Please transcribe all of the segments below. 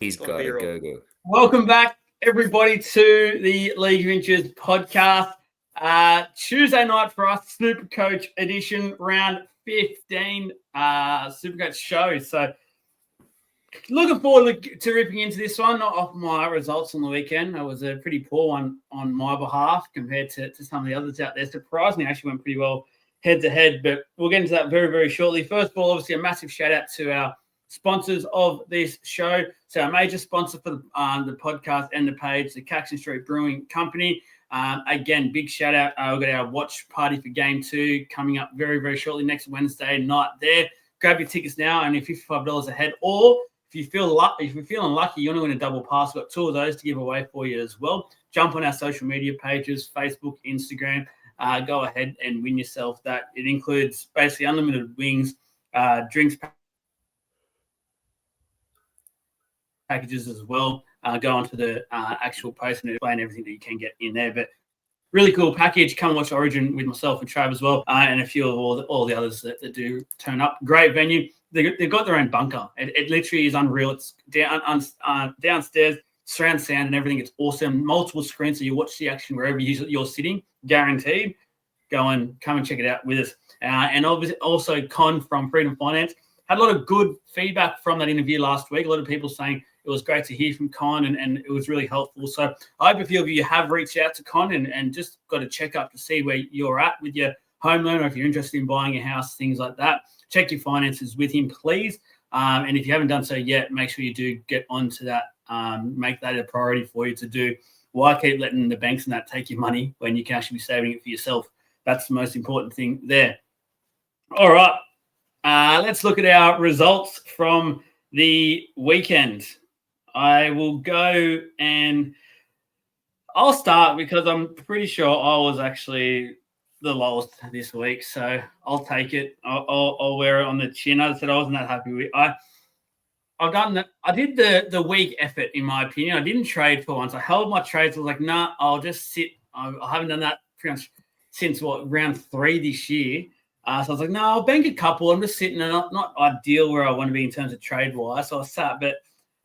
He's got to go. Welcome back, everybody, to the League of Inches podcast. Tuesday night for us, Supercoach edition, round 15 Supercoach show. So looking forward to ripping into this one. Not off my results on the weekend. It was a pretty poor one on my behalf compared to some of the others out there. Surprisingly, actually went pretty well head-to-head, but we'll get into that very, very shortly. First of all, obviously, a massive shout-out to our sponsors of this show. So our major sponsor for the podcast and the page, the Caxton Street Brewing Company. Again, big shout out. We've got our watch party for Game 2 coming up very, very shortly next Wednesday night there. Grab your tickets now, only $55 a head. Or if you're feeling lucky, you want to win a double pass, we've got 2 of those to give away for you as well. Jump on our social media pages, Facebook, Instagram. Go ahead and win yourself that. It includes basically unlimited wings, drinks packages as well. Go onto the actual post and explain everything that you can get in there. But really cool package. Come watch Origin with myself and Trav as well, and a few of all the others that do turn up. Great venue. They've got their own bunker. It literally is unreal. It's downstairs, surround sound and everything. It's awesome. Multiple screens, so you watch the action wherever you're sitting. Guaranteed. Come and check it out with us. And obviously also Con from Freedom Finance. Had a lot of good feedback from that interview last week. A lot of people saying it was great to hear from Con and it was really helpful. So I hope a few of you have reached out to Con and just got a check up to see where you're at with your home loan, or if you're interested in buying a house, things like that. Check your finances with him, please. And if you haven't done so yet, make sure you do get onto that. Make that a priority for you to do. Why keep letting the banks and that take your money when you can actually be saving it for yourself? That's the most important thing there. All right. Let's look at our results from the weekend. I will go and I'll start because I'm pretty sure I was actually the lowest this week. So I'll take it. I'll wear it on the chin. As I said, I wasn't that happy with it. I've done that. I did the weak effort, in my opinion. I didn't trade for once. I held my trades. I was like, nah, I'll just sit. I haven't done that pretty much since round 3 this year. So I was like, no, I'll bank a couple. I'm just sitting there, not ideal where I want to be in terms of trade-wise. So I sat, but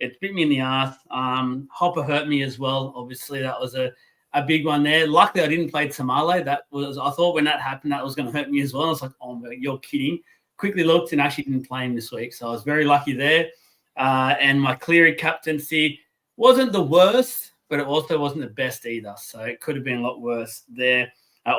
it bit me in the ass. Hopper hurt me as well. Obviously, that was a big one there. Luckily, I didn't play Tamale. I thought when that happened, that was going to hurt me as well. I was like, oh, you're kidding. Quickly looked and actually didn't play him this week. So I was very lucky there. And my Cleary captaincy wasn't the worst, but it also wasn't the best either. So it could have been a lot worse there.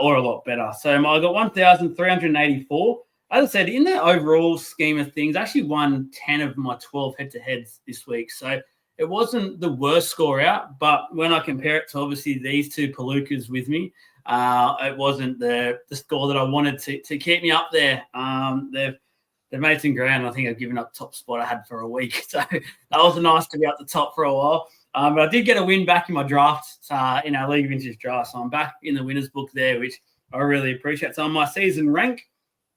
Or a lot better. So I got 1,384. As I said, in the overall scheme of things, I actually won 10 of my 12 head-to-heads this week. So it wasn't the worst score out, but when I compare it to obviously these 2 Palookas with me, it wasn't the score that I wanted to keep me up there. They've made some ground. I think I've given up top spot I had for a week. So that was nice to be at the top for a while. But I did get a win back in my draft, in our League of Inches draft. So I'm back in the winner's book there, which I really appreciate. So on my season rank,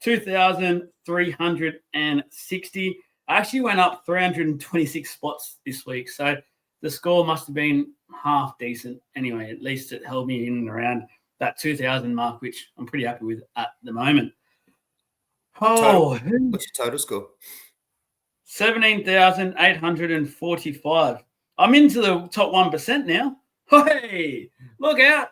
2,360. I actually went up 326 spots this week. So the score must have been half decent. Anyway, at least it held me in and around that 2,000 mark, which I'm pretty happy with at the moment. What's your total score? 17,845. I'm into the top 1% now. Hey, look out.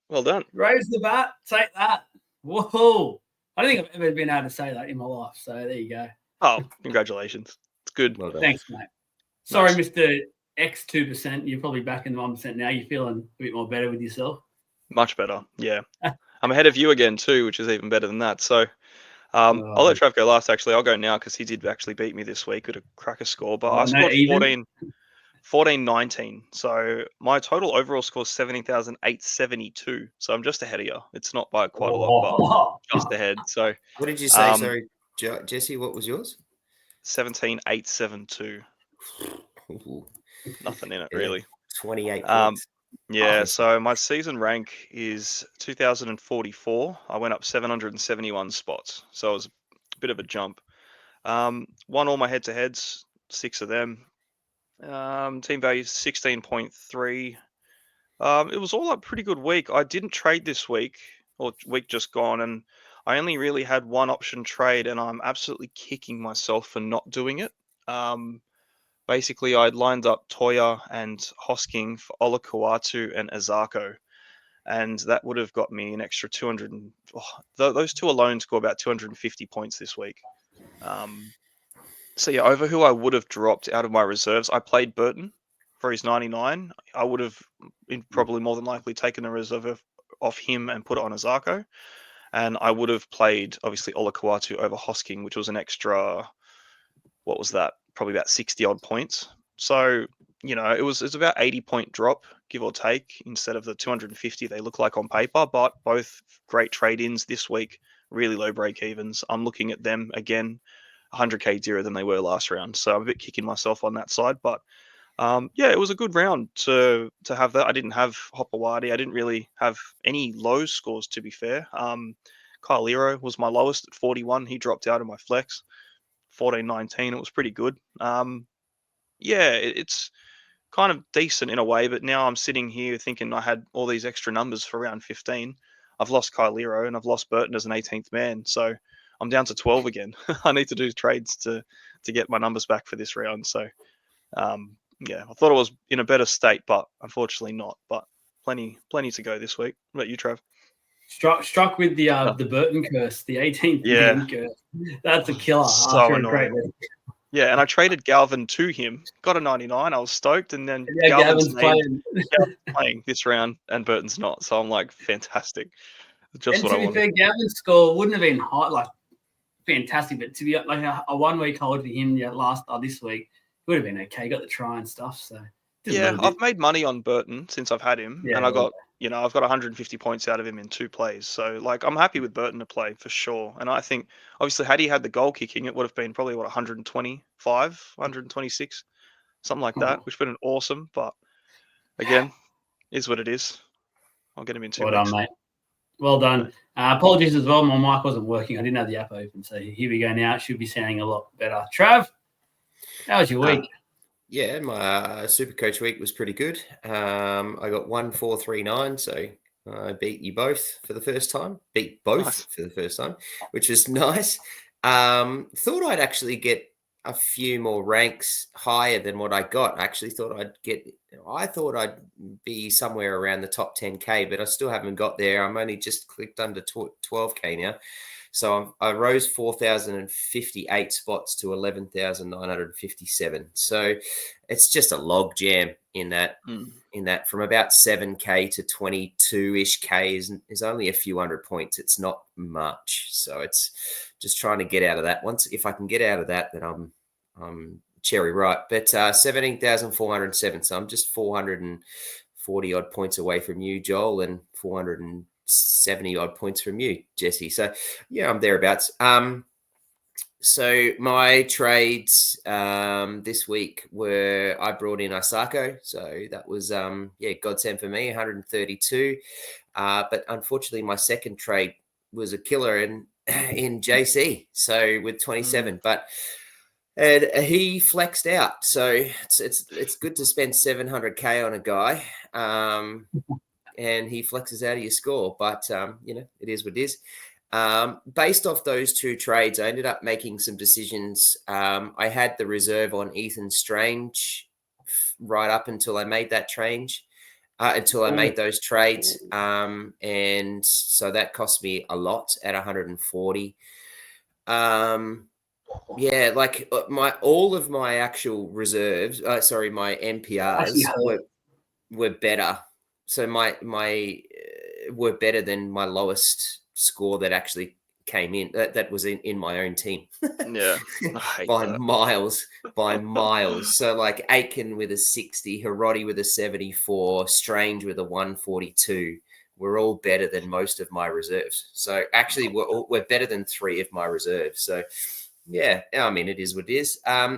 Well done. Raise the bat. Take that. Whoa. I don't think I've ever been able to say that in my life. So there you go. Oh, congratulations. It's good. Well done. Thanks, mate. Sorry, nice. Mr. X 2%. You're probably back in the 1% now. You're feeling a bit more better with yourself? Much better, yeah. I'm ahead of you again too, which is even better than that. So I'll let Trav go last, actually. I'll go now because he did actually beat me this week with a cracker score. But I scored 14-19. So my total overall score is 17,872. So I'm just ahead of you. It's not by quite a lot, but just ahead. So what did you say? Sorry, Jesse, what was yours? 17,872. Nothing in it, really. 28 points. Yeah, so my season rank is 2,044. I went up 771 spots. So it was a bit of a jump. Won all my head-to-heads, 6 of them. Team value 16.3. It was all a pretty good week. I didn't trade this week, or week just gone, and I only really had one option trade, and I'm absolutely kicking myself for not doing it. But basically I'd lined up Toya and Hosking for Olakau'atu and Azako. And that would have got me an extra 200. Those two alone score about 250 points this week. So yeah, over who I would have dropped out of my reserves, I played Burton for his 99. I would have probably more than likely taken the reserve off him and put it on Azako. And I would have played, obviously, Olakau'atu over Hosking, which was an extra, what was that? Probably about 60 odd points. So, it was about 80-point drop, give or take, instead of the 250 they look like on paper. But both great trade-ins this week, really low break-evens. I'm looking at them again, 100k dearer than they were last round. So I'm a bit kicking myself on that side. But it was a good round to have that. I didn't have Hopawadi. I didn't really have any low scores, to be fair. Kyle Lero was my lowest at 41. He dropped out of my flex. 14-19. It was pretty good. It's kind of decent in a way, but now I'm sitting here thinking I had all these extra numbers for round 15. I've lost Kyle Lero and I've lost Burton as an 18th man. So I'm down to 12 again. I need to do trades to get my numbers back for this round. So, I thought I was in a better state, but unfortunately not. But plenty to go this week. What about you, Trav? Struck with the Burton curse, the 18th man curse. That's a killer. So annoying. Yeah, and I traded Galvin to him, got a 99. I was stoked, and then Galvin's playing this round, and Burton's not. So I'm like, fantastic. Just and what to I be wanted. fair, Galvin's score wouldn't have been high, like fantastic, but to be like a 1 week hold for him this week, it would have been okay. Got the try and stuff. So yeah, I've made money on Burton since I've had him, and I got I've got 150 points out of him in 2 plays. So like I'm happy with Burton to play for sure. And I think obviously had he had the goal kicking, it would have been probably 125, 126, something like that, which would have been awesome. But again, is what it is. I'll get him in 2 weeks. Well done, mate. Well done. Apologies as well. My mic wasn't working. I didn't have the app open. So here we go now. It should be sounding a lot better. Trav, how was your week? My Supercoach week was pretty good. I got 1439, so I beat you both for the first time. Beat both for the first time, which was nice. Thought I'd actually get a few more ranks higher than what I got. I thought I'd be somewhere around the top 10k, but I still haven't got there. I'm only just clicked under 12k now. So I rose 4,058 spots to 11,957. So it's just a log jam in that. In that, from about 7k to 22-ish k is only a few hundred points. It's not much. So it's just trying to get out of that. If I can get out of that, then I'm cherry ripe. But 17,407. So I'm just 440 odd points away from you, Joel, and 470 odd points from you, Jesse. So yeah, I'm thereabouts. So my trades this week were, I brought in Asako. So that was godsend for me, 132. But unfortunately my second trade was a killer in JC. So with 27, and he flexed out. So it's good to spend 700k on a guy. And he flexes out of your score, but it is what it is. Based off those 2 trades, I ended up making some decisions. I had the reserve on Ethan Strange right up until I made that change, until I made those trades. And so that cost me a lot at 140. All of my actual reserves, my NPRs were better. So my were better than my lowest score that actually came in. That was in my own team. Yeah, by miles. So like Aiken with a 60, Hiroti with a 74, Strange with a 142. We're all better than most of my reserves. So actually, we're better than 3 of my reserves. So yeah, I mean, it is what it is.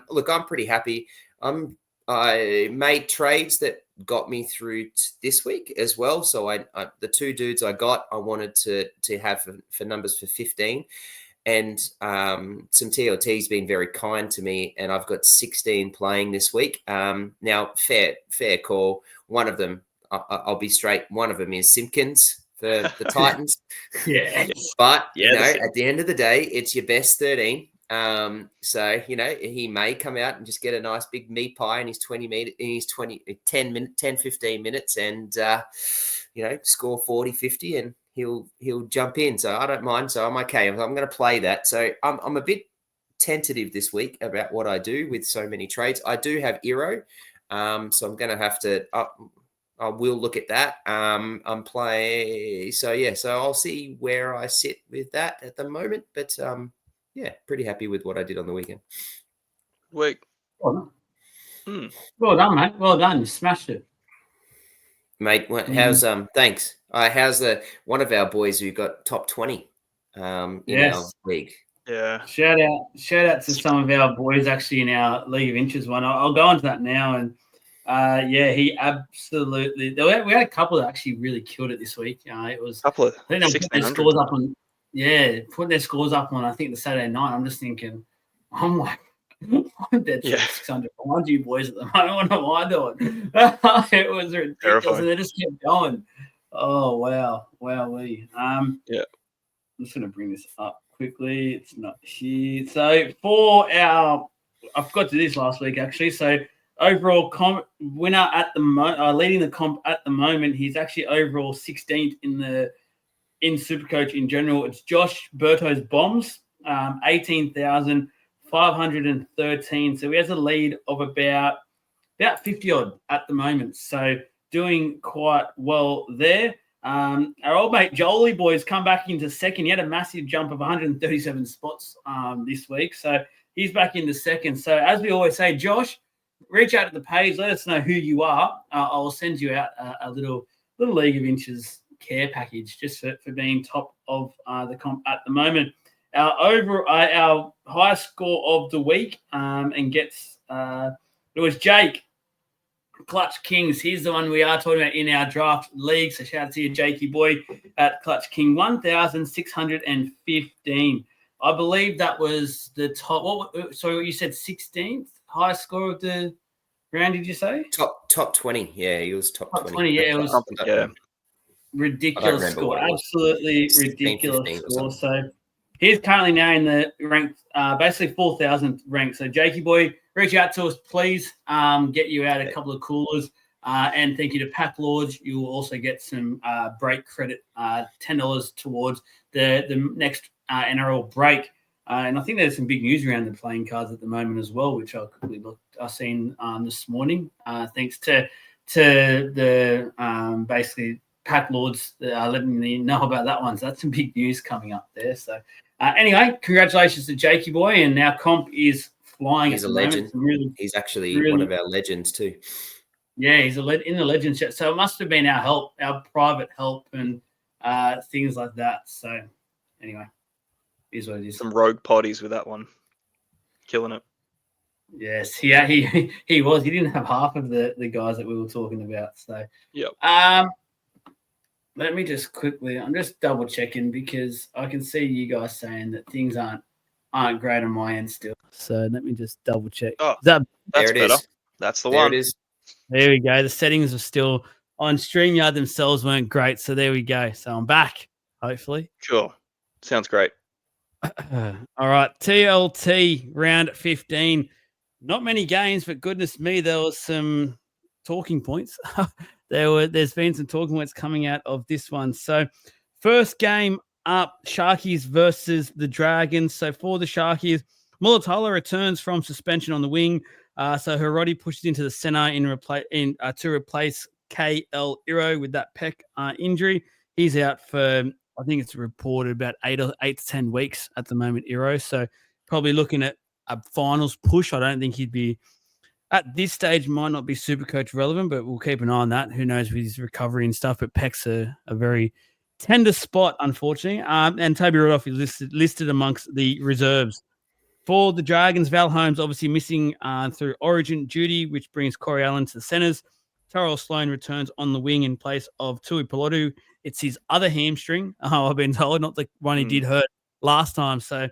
Look, I'm pretty happy. I made trades that got me through this week as well. So I the 2 dudes I wanted to have for numbers for 15, and some TLT's been very kind to me, and I've got 16 playing this week. Now fair call. One of them, I'll be straight. One of them is Simpkins for the Titans. Yeah. But at the end of the day, it's your best 13. So, he may come out and just get a nice big meat pie in his 10, 15 minutes and, score 40, 50 and he'll jump in. So I don't mind. So I'm okay. I'm going to play that. So I'm a bit tentative this week about what I do with so many trades. I do have Eero. So I'm going to have to, I will look at that. I'm playing. So I'll see where I sit with that at the moment. But, pretty happy with what I did on the weekend. Wait. Well done, mate. Well done. You smashed it. Mate, how's thanks. How's one of our boys who got top 20 in our league? Yeah. Shout out to some of our boys actually in our League of Inches one. I'll go into that now. And he absolutely. We had a couple that actually really killed it this week. It was a couple of putting their scores up on. Yeah, putting their scores up on. I think the Saturday night. I'm just thinking, I'm like, I'm dead 600 behind you boys at the moment. What am I doing? It was ridiculous, terrifying. And they just kept going. Oh wow, I'm just gonna bring this up quickly. It's not here. So for I forgot to do this last week actually. So overall comp winner at the leading the comp at the moment. He's actually overall 16th in Supercoach in general. It's Josh Berto's Bombs, 18,513. So he has a lead of about 50 odd at the moment. So doing quite well there. Our old mate Jolie boys come back into second. He had a massive jump of 137 spots this week. So he's back into second. So as we always say, Josh, reach out to the page. Let us know who you are. I'll send you out a little League of Inches care package just for being top of the comp at the moment. Our highest score of the week and gets it was Jake Clutch Kings. He's the one we are talking about in our draft league. So shout out to you, Jakey boy, at Clutch King 1,615. I believe that was the top. So you said 16th highest score of the round? Did you say top 20? Yeah, he was top 20. Yeah, it was. Ridiculous score, absolutely ridiculous score. So he's currently now in the ranked, basically 4,000th rank. So Jakey boy, reach out to us, please. Get you out a couple of coolers, and thank you to Pack Lords. You will also get some break credit, $10 towards the next NRL break. And I think there's some big news around the playing cards at the moment as well, which I've seen this morning. Thanks to the basically Pack Lords letting me know about that one. So that's some big news coming up there. So anyway, congratulations to Jakey boy, and our comp is flying. He's a legend. He's actually one of our legends too. Yeah, he's in the legends chat. So it must have been our help, our private help, and things like that. So anyway, is what it is. Some rogue potties with that one, killing it. Yes, yeah, he was. He didn't have half of the guys that we were talking about. So let me just quickly. I'm just double checking because I can see you guys saying that things aren't great on my end still. So let me just double check. Oh, that's better. That's the one. There it is. There we go. The settings are still on StreamYard themselves weren't great. So there we go. So I'm back, hopefully. Sure. Sounds great. All right. TLT round 15. Not many games, but goodness me, there was some talking points. There's been some talking points coming out of this one. So first game up, Sharkies versus the Dragons. So for the Sharkies, Mulatalo returns from suspension on the wing. So Hiroti pushes into the center to replace KL Iro with that pec injury. He's out for, I think it's reported, about 8 to 10 weeks at the moment, Iro. So probably looking at a finals push. I don't think he'd be, at this stage, might not be Supercoach relevant, but we'll keep an eye on that. Who knows with his recovery and stuff, but pec's a very tender spot, unfortunately. And Toby Rudolph is listed amongst the reserves. For the Dragons, Val Holmes obviously missing through Origin duty, which brings Corey Allen to the centres. Tyrell Sloan returns on the wing in place of Tui Pelotu. It's his other hamstring, I've been told, not the one he did hurt last time. So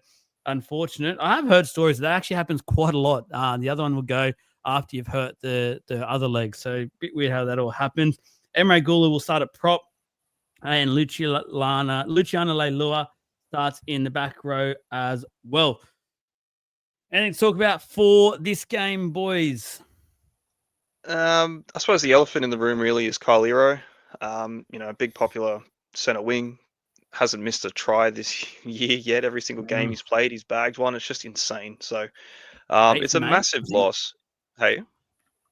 unfortunate. I have heard stories that actually happens quite a lot. The other one will go after you've hurt the other leg. So a bit weird how that all happens. Emre Gula will start at prop, and Luciana Leilua starts in the back row as well. Anything to talk about for this game, boys? I suppose the elephant in the room really is Kyle Ero. A big popular centre wing. Hasn't missed a try this year yet. Every single game he's played, he's bagged one. It's just insane. So it's a massive loss. Hey,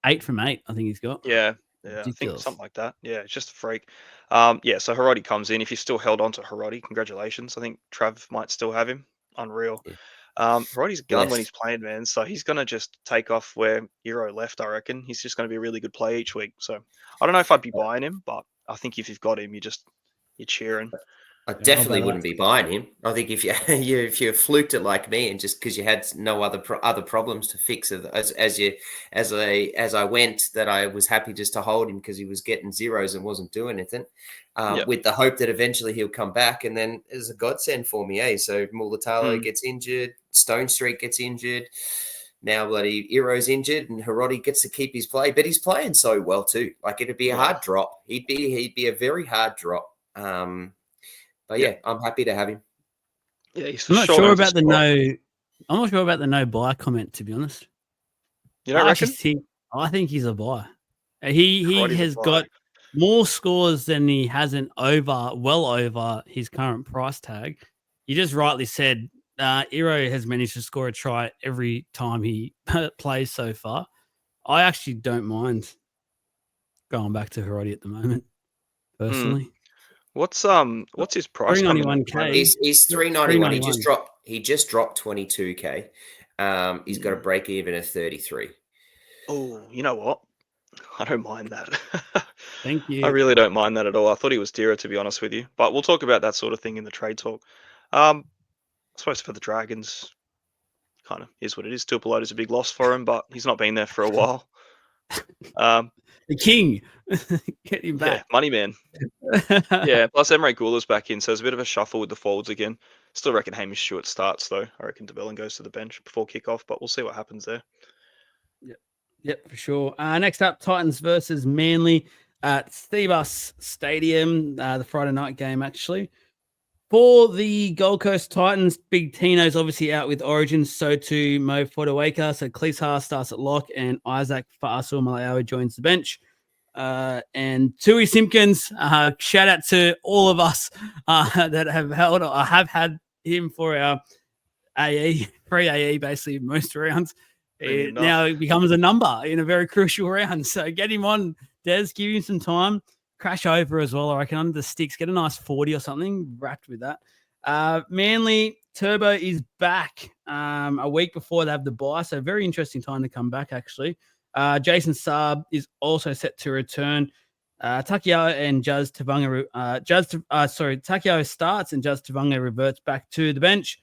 8 from 8, I think he's got. yeah, I think Ridiculous. something like that. Yeah, it's just a freak. So Hiroti comes in. If you still held on to Hiroti, congratulations. I think Trav might still have him. Unreal. Yeah. Hiroti's a gun when Yes. he's playing, man. So he's going to just take off where Hero left, I reckon. He's just going to be a really good play each week. So I don't know if I'd be buying him, but I think if you've got him, you're cheering. I definitely wouldn't be buying him. I think if you if you fluked it like me, and just because you had no other problems to fix it, as I went, that I was happy just to hold him because he was getting zeros and wasn't doing anything, with the hope that eventually he'll come back, and then it's a godsend for me, So Mulatalo gets injured, Stone Street gets injured, now bloody Hero's injured, and Hiroti gets to keep his play, but he's playing so well too. Like, it'd be a hard drop. He'd be a very hard drop. But I'm happy to have him. Yeah, he's I'm not sure about the no buy comment, to be honest. You don't reckon? I think he's a buy. He has got more scores than he hasn't well over his current price tag. You just rightly said Hero has managed to score a try every time he plays so far. I actually don't mind going back to Hiroti at the moment, personally. What's his price? 391k. He's 391. He just dropped 22k. He's got a break even of 33. Oh, you know what? I don't mind that. Thank you. I really don't mind that at all. I thought he was dearer, to be honest with you. But we'll talk about that sort of thing in the trade talk. I suppose for the Dragons, kind of is what it is. Tupelo is a big loss for him, but he's not been there for a while. The king, get him back. Yeah, money man. Yeah, plus Emre Gula's back in, so there's a bit of a shuffle with the forwards again. Still reckon Hamish Stewart starts, though. I reckon DeBellin goes to the bench before kickoff, but we'll see what happens there. Yep, for sure. Next up, Titans versus Manly at Stevus Stadium, the Friday night game, actually. For the Gold Coast Titans, Big Tino's obviously out with Origin, so too Mo Fotuaika. So Cleese starts at lock, and Isaac Fa'asul-Malawi joins the bench. And Tui Simpkins, shout out to all of us that have had him for our AE, free AE, basically most rounds. Now it becomes a number in a very crucial round. So get him on, Des, give him some time. Crash over as well, I reckon, under the sticks. Get a nice 40 or something wrapped with that. Manly, Turbo is back a week before they have the bye, so very interesting time to come back, actually. Jason Saab is also set to return. Takiao and Juz Tavanga, Takiao starts and Juz Tavanga reverts back to the bench.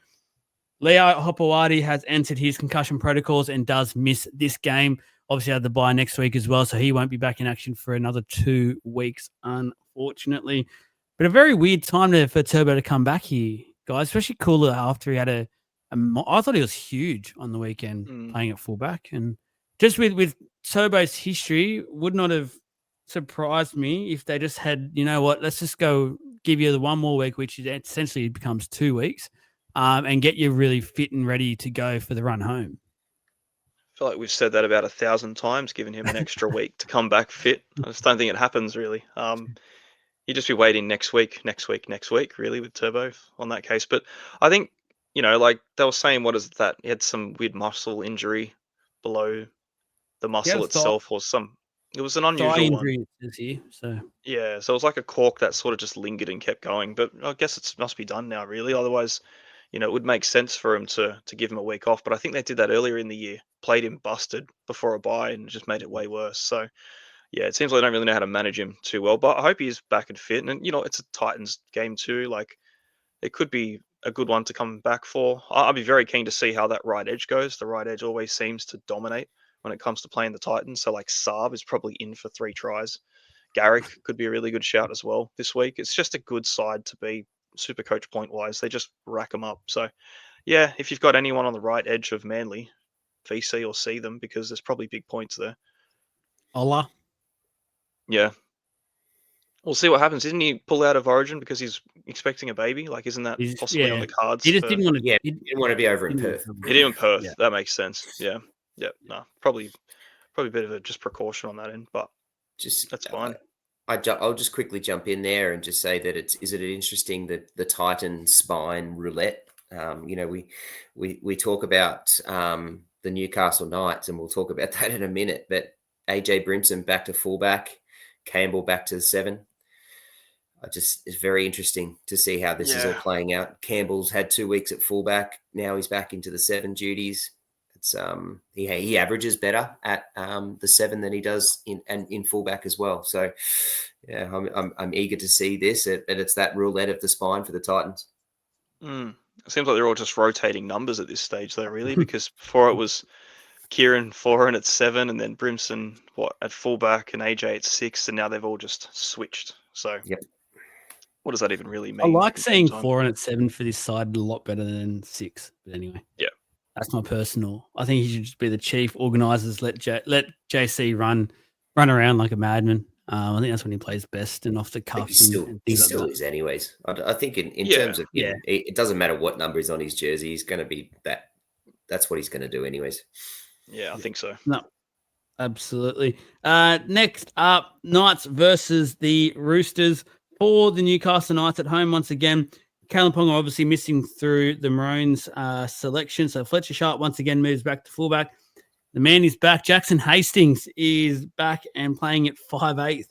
Leo Hopewadi has entered his concussion protocols and does miss this game. Obviously, have the bye next week as well, so he won't be back in action for another 2 weeks, unfortunately. But a very weird time for Turbo to come back here, guys, especially Cooler after he had I thought he was huge on the weekend playing at fullback. And just with Turbo's history, would not have surprised me if they just had, you know what, let's just go give you the 1 more week, which essentially becomes 2 weeks, and get you really fit and ready to go for the run home. I feel like we've said that about 1,000 times, giving him an extra week to come back fit. I just don't think it happens, really. You just be waiting next week, really, with Turbo on that case. But I think, like they were saying, what is that? He had some weird muscle injury below the muscle itself, or it was an unusual one. Yeah, so it was like a cork that sort of just lingered and kept going. But I guess it must be done now, really. Otherwise, it would make sense for him to give him a week off. But I think they did that earlier in the year, played him busted before a bye, and just made it way worse. So, yeah, it seems like they don't really know how to manage him too well. But I hope he's back and fit. And, it's a Titans game too. Like, it could be a good one to come back for. I'll be very keen to see how that right edge goes. The right edge always seems to dominate when it comes to playing the Titans. So, like, Saab is probably in for 3 tries. Garrick could be a really good shout as well this week. It's just a good side to be Supercoach point-wise. They just rack them up. So, yeah, if you've got anyone on the right edge of Manly, VC or see them, because there's probably big points there. Ola. Yeah. We'll see what happens. Didn't he pull out of Origin because he's expecting a baby? Like, isn't that possibly on the cards? He just for... didn't want to. Yeah, he didn't want to be over in Perth. He did in Perth. Yeah. That makes sense. Yeah. No, probably a bit of a just precaution on that end, but that's fine. I'll just quickly jump in there and just say that is it interesting that the Titan spine roulette? We talk about the Newcastle Knights, and we'll talk about that in a minute. But AJ Brimson back to fullback, Campbell back to the 7. It's very interesting to see how this is all playing out. Campbell's had 2 weeks at fullback. Now he's back into the 7 duties. It's he averages better at the 7 than he does in fullback as well. So yeah, I'm eager to see this. And it's that roulette of the spine for the Titans. It seems like they're all just rotating numbers at this stage, though, really, because before it was Kieran Foran at 7, and then Brimson at fullback, and AJ at 6, and now they've all just switched. So yep. What does that even really mean? I like seeing 4 and at 7 for this side a lot better than 6. But anyway, yeah, that's my personal. I think he should just be the chief organisers. Let JC run around like a madman. I think that's when he plays best and off the cuff. He still is, anyways. I think in terms of it doesn't matter what number is on his jersey. He's going to be that. That's what he's going to do, anyways. Yeah, I think so. No, absolutely. Next up, Knights versus the Roosters. For the Newcastle Knights at home once again, Kalimpong obviously missing through the Maroons selection. So Fletcher Sharp once again moves back to fullback. The man is back. Jackson Hastings is back and playing at 5'8".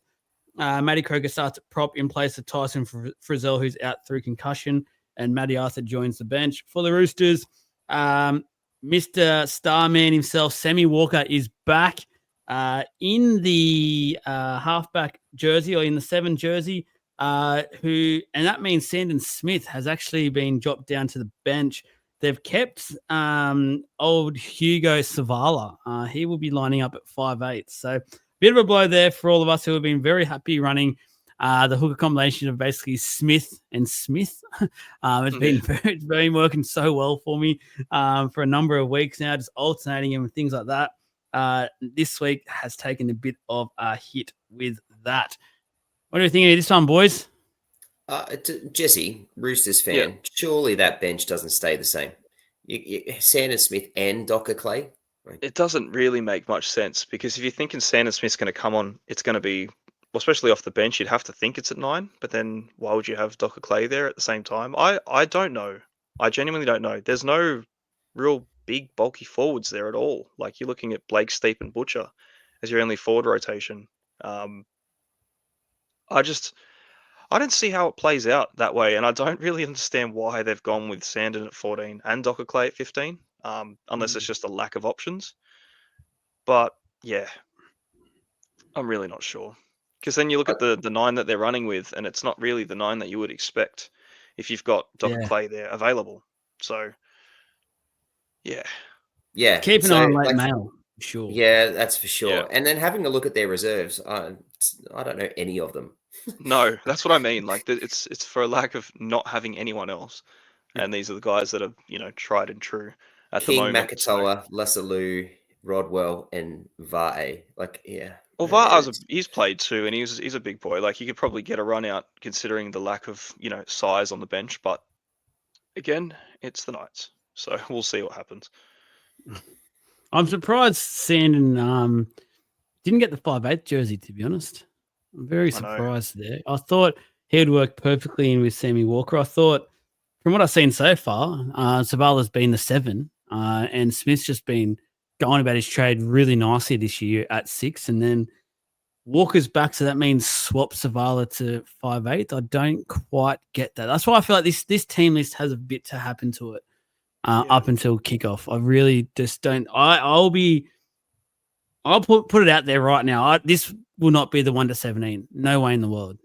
Matty Croker starts at prop in place of Tyson Frizzell, who's out through concussion. And Matty Arthur joins the bench. For the Roosters, Mr. Starman himself, Sammy Walker, is back in the halfback jersey, or in the 7 jersey. And that means Sandon Smith has actually been dropped down to the bench. They've kept old Hugo Savala. He will be lining up at 5'8". So bit of a blow there for all of us who have been very happy running the hooker combination of basically Smith and Smith. It's been working so well for me for a number of weeks now, just alternating him and things like that. This week has taken a bit of a hit with that. What do you think of this one, boys? Jesse, Roosters fan, surely that bench doesn't stay the same. Sandon Smith and Docker Clay? It doesn't really make much sense, because if you're thinking Sandon Smith's going to come on, it's going to be, well, especially off the bench, you'd have to think it's at 9, but then why would you have Docker Clay there at the same time? I don't know. I genuinely don't know. There's no real big, bulky forwards there at all. Like, you're looking at Blake, Steep, and Butcher as your only forward rotation. I don't see how it plays out that way, and I don't really understand why they've gone with Sandon at 14 and Docker Clay at 15, unless it's just a lack of options. But yeah, I'm really not sure, because then you look at the 9 that they're running with, and it's not really the 9 that you would expect if you've got Docker Clay there available. So yeah, keep an eye on late mail. Sure. Yeah, that's for sure. Yeah. And then having a look at their reserves, I don't know any of them. No, that's what I mean. Like, it's for a lack of not having anyone else, and these are the guys that are tried and true at the moment. Makatoa, Lassalou, Rodwell, and Vae. Well, Vae, he's played too, and he's a big boy. Like, he could probably get a run out considering the lack of size on the bench. But again, it's the Knights, so we'll see what happens. I'm surprised Sandon didn't get the 5'8" jersey, to be honest. I'm very surprised there. I thought he'd work perfectly in with Sammy Walker. I thought, from what I've seen so far, Savala's been the 7, and Smith's just been going about his trade really nicely this year at 6, and then Walker's back, so that means swap Savala to 5'8". I don't quite get that. That's why I feel like this team list has a bit to happen to it up until kickoff. I really just don't. I'll put it out there right now. This will not be the 1 to 17. No way in the world.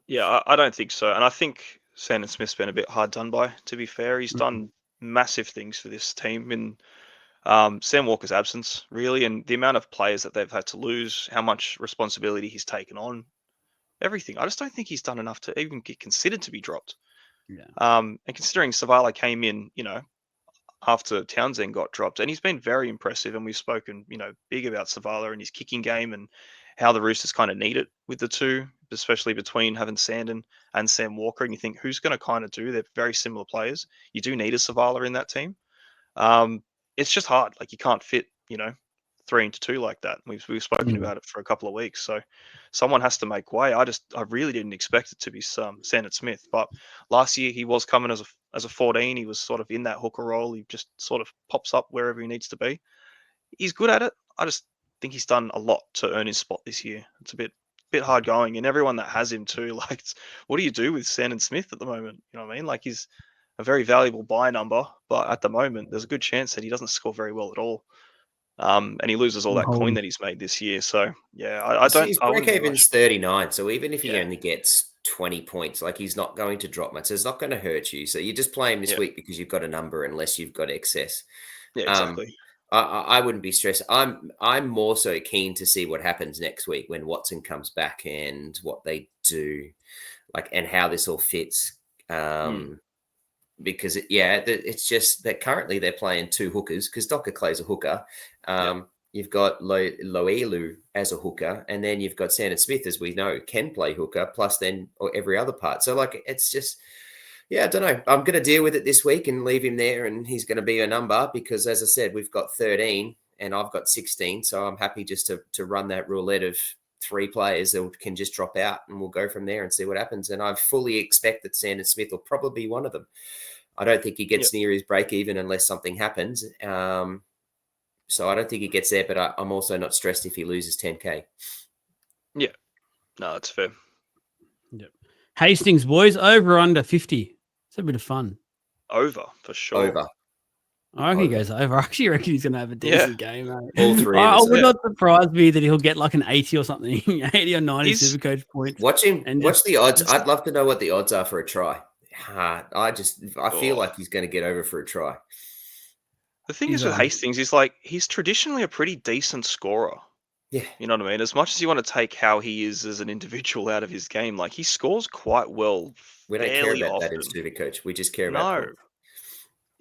Yeah, I don't think so. And I think Sandon Smith's been a bit hard done by, to be fair. He's done massive things for this team in Sam Walker's absence, really, and the amount of players that they've had to lose, how much responsibility he's taken on, everything. I just don't think he's done enough to even get considered to be dropped. Yeah. And considering Savala came in, after Townsend got dropped, and he's been very impressive, and we've spoken, big about Savala and his kicking game and how the Roosters kind of need it with the 2 especially between having Sandon and Sam Walker, and you think who's going to kind of do? They're very similar players. You do need a Savala in that team. It's just hard. Like you can't fit, 3 into 2 like that. We've spoken about it for a couple of weeks. So someone has to make way. I really didn't expect it to be Sandon Smith, but last year he was coming as a 14. He was sort of in that hooker role. He just sort of pops up wherever he needs to be. He's good at it. I just think he's done a lot to earn his spot this year. It's a bit hard going, and everyone that has him too, like, what do you do with Sandon Smith at the moment? You know what I mean? Like, he's a very valuable buy number, but at the moment, there's a good chance that he doesn't score very well at all. And he loses all that coin that he's made this year. So yeah, I don't. His I wouldn't be break-even's 39, so even if he Yeah. only gets 20 points, like he's not going to drop much. So it's not going to hurt you. So you just play him this week because you've got a number, unless you've got excess. Yeah, exactly. I wouldn't be stressed. I'm more so keen to see what happens next week when Watson comes back and what they do, like, and how this all fits. Because it's just that currently they're playing 2 hookers because Docker plays a hooker. You've got Loelu as a hooker, and then you've got Sandon Smith, as we know, can play hooker, plus then or every other part. So like it's just, I don't know. I'm going to deal with it this week and leave him there, and he's going to be a number because, as I said, we've got 13 and I've got 16. So I'm happy just to run that roulette of 3 players that can just drop out, and we'll go from there and see what happens. And I fully expect that Sandon Smith will probably be one of them. I don't think he gets near his break even unless something happens. So I don't think he gets there, but I'm also not stressed if he loses 10K. Yeah. No, that's fair. Yep. Hastings, boys, over or under 50? It's a bit of fun. Over, for sure. Over. I reckon he goes over. I actually reckon he's going to have a decent game, mate. All 3 I of us. would not surprise me that he'll get like an 80 or something, 80 or 90 Supercoach points. Watch him. Watch the odds. I'd love to know what the odds are for a try. I feel like he's going to get over for a try. The thing is with Hastings is like he's traditionally a pretty decent scorer. Yeah. You know what I mean? As much as you want to take how he is as an individual out of his game, like he scores quite well. We don't care about that in Supercoach. We just care about points.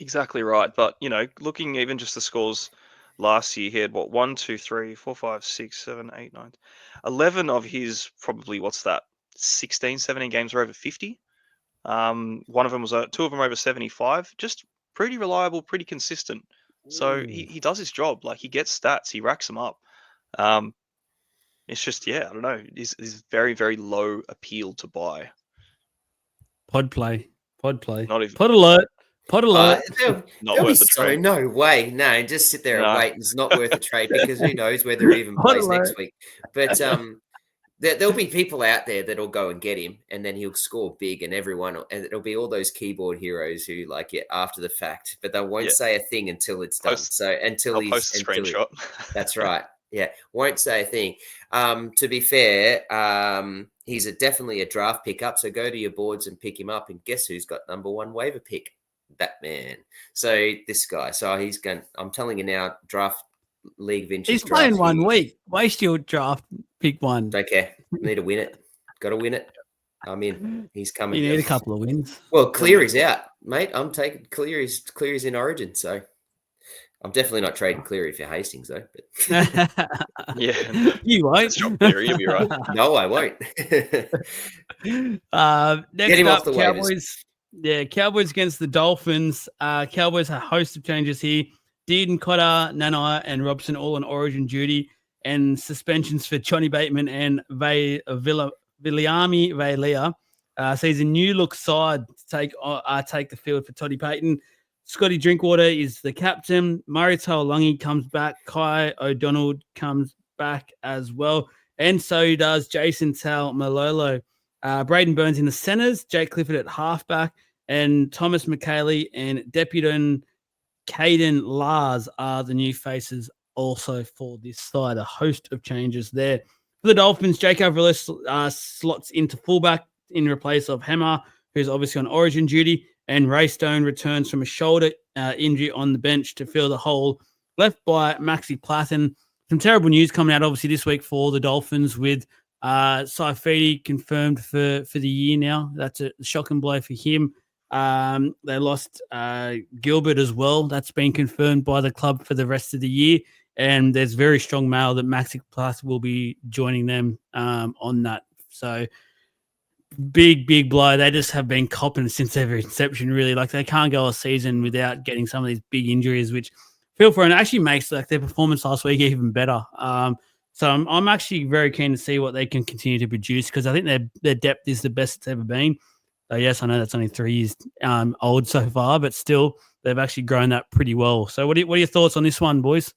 Exactly right. But looking even just the scores last year, he had 1, 2, 3, 4, 5, 6, 7, 8, 9, 11 of his probably 16, 17 games were over 50. One of them was 2 of them over 75. Just pretty reliable, pretty consistent. So he does his job. Like he gets stats, he racks them up. It's just I don't know. He's very, very low appeal to buy. Pod play. Not even pod alert. Not worth the trade. No way. No, just sit there and wait. It's not worth a trade because who knows whether he even plays next week. But there'll be people out there that'll go and get him, and then he'll score big, and it'll be all those keyboard heroes who like it after the fact, but they won't say a thing until it's done. Until he's post a screenshot. That's right. Yeah, won't say a thing. To be fair, he's definitely a draft pickup. So go to your boards and pick him up, and guess who's got number 1 waiver pick? Batman. So this guy. So he's going. I'm telling you now, draft. League of Inches. He's playing 1 week. Waste your draft, pick 1. Don't care. Need to win it. Got to win it. I'm in. He's coming. You need a couple of wins. Well, Cleary's out, mate. I'm taking Cleary's in Origin, so I'm definitely not trading Cleary for Hastings though. But... you won't. Cleary, you'll be right. No, I won't. Next Get him up, off the Cowboys. waivers. Cowboys against the Dolphins. Cowboys have a host of changes here. Dearden, Cotter, Nanai, and Robson all on Origin duty, and suspensions for Johnny Bateman and Viliami Vailea. So he's a new look side to take the field for Toddy Payton. Scotty Drinkwater is the captain. Murray Taulagi comes back. Kai O'Donnell comes back as well. And so does Jason Malolo. Braden Burns in the centers, Jake Clifford at halfback, and Thomas McKaylee and Deputon Caden Lars are the new faces also for this side. A host of changes there. For the Dolphins, Jake Avrillis slots into fullback in replace of Hammer, who's obviously on Origin duty, and Ray Stone returns from a shoulder injury on the bench to fill the hole left by Maxi Platten. Some terrible news coming out obviously this week for the Dolphins with Saifidi confirmed for the year now. That's a shocking blow for him. They lost Gilbert as well. That's been confirmed by the club for the rest of the year. And there's very strong mail that Maxi Plus will be joining them on that So big blow. They just have been copping since their inception, really. Like, they can't go a season without getting some of these big injuries, which feel for, and it actually makes like their performance last week even better. So I'm actually very keen to see what they can continue to produce, because I think their depth is the best it's ever been. So yes, I know that's only 3 years old so far, but still they've actually grown that pretty well. So what are your thoughts on this one, boys?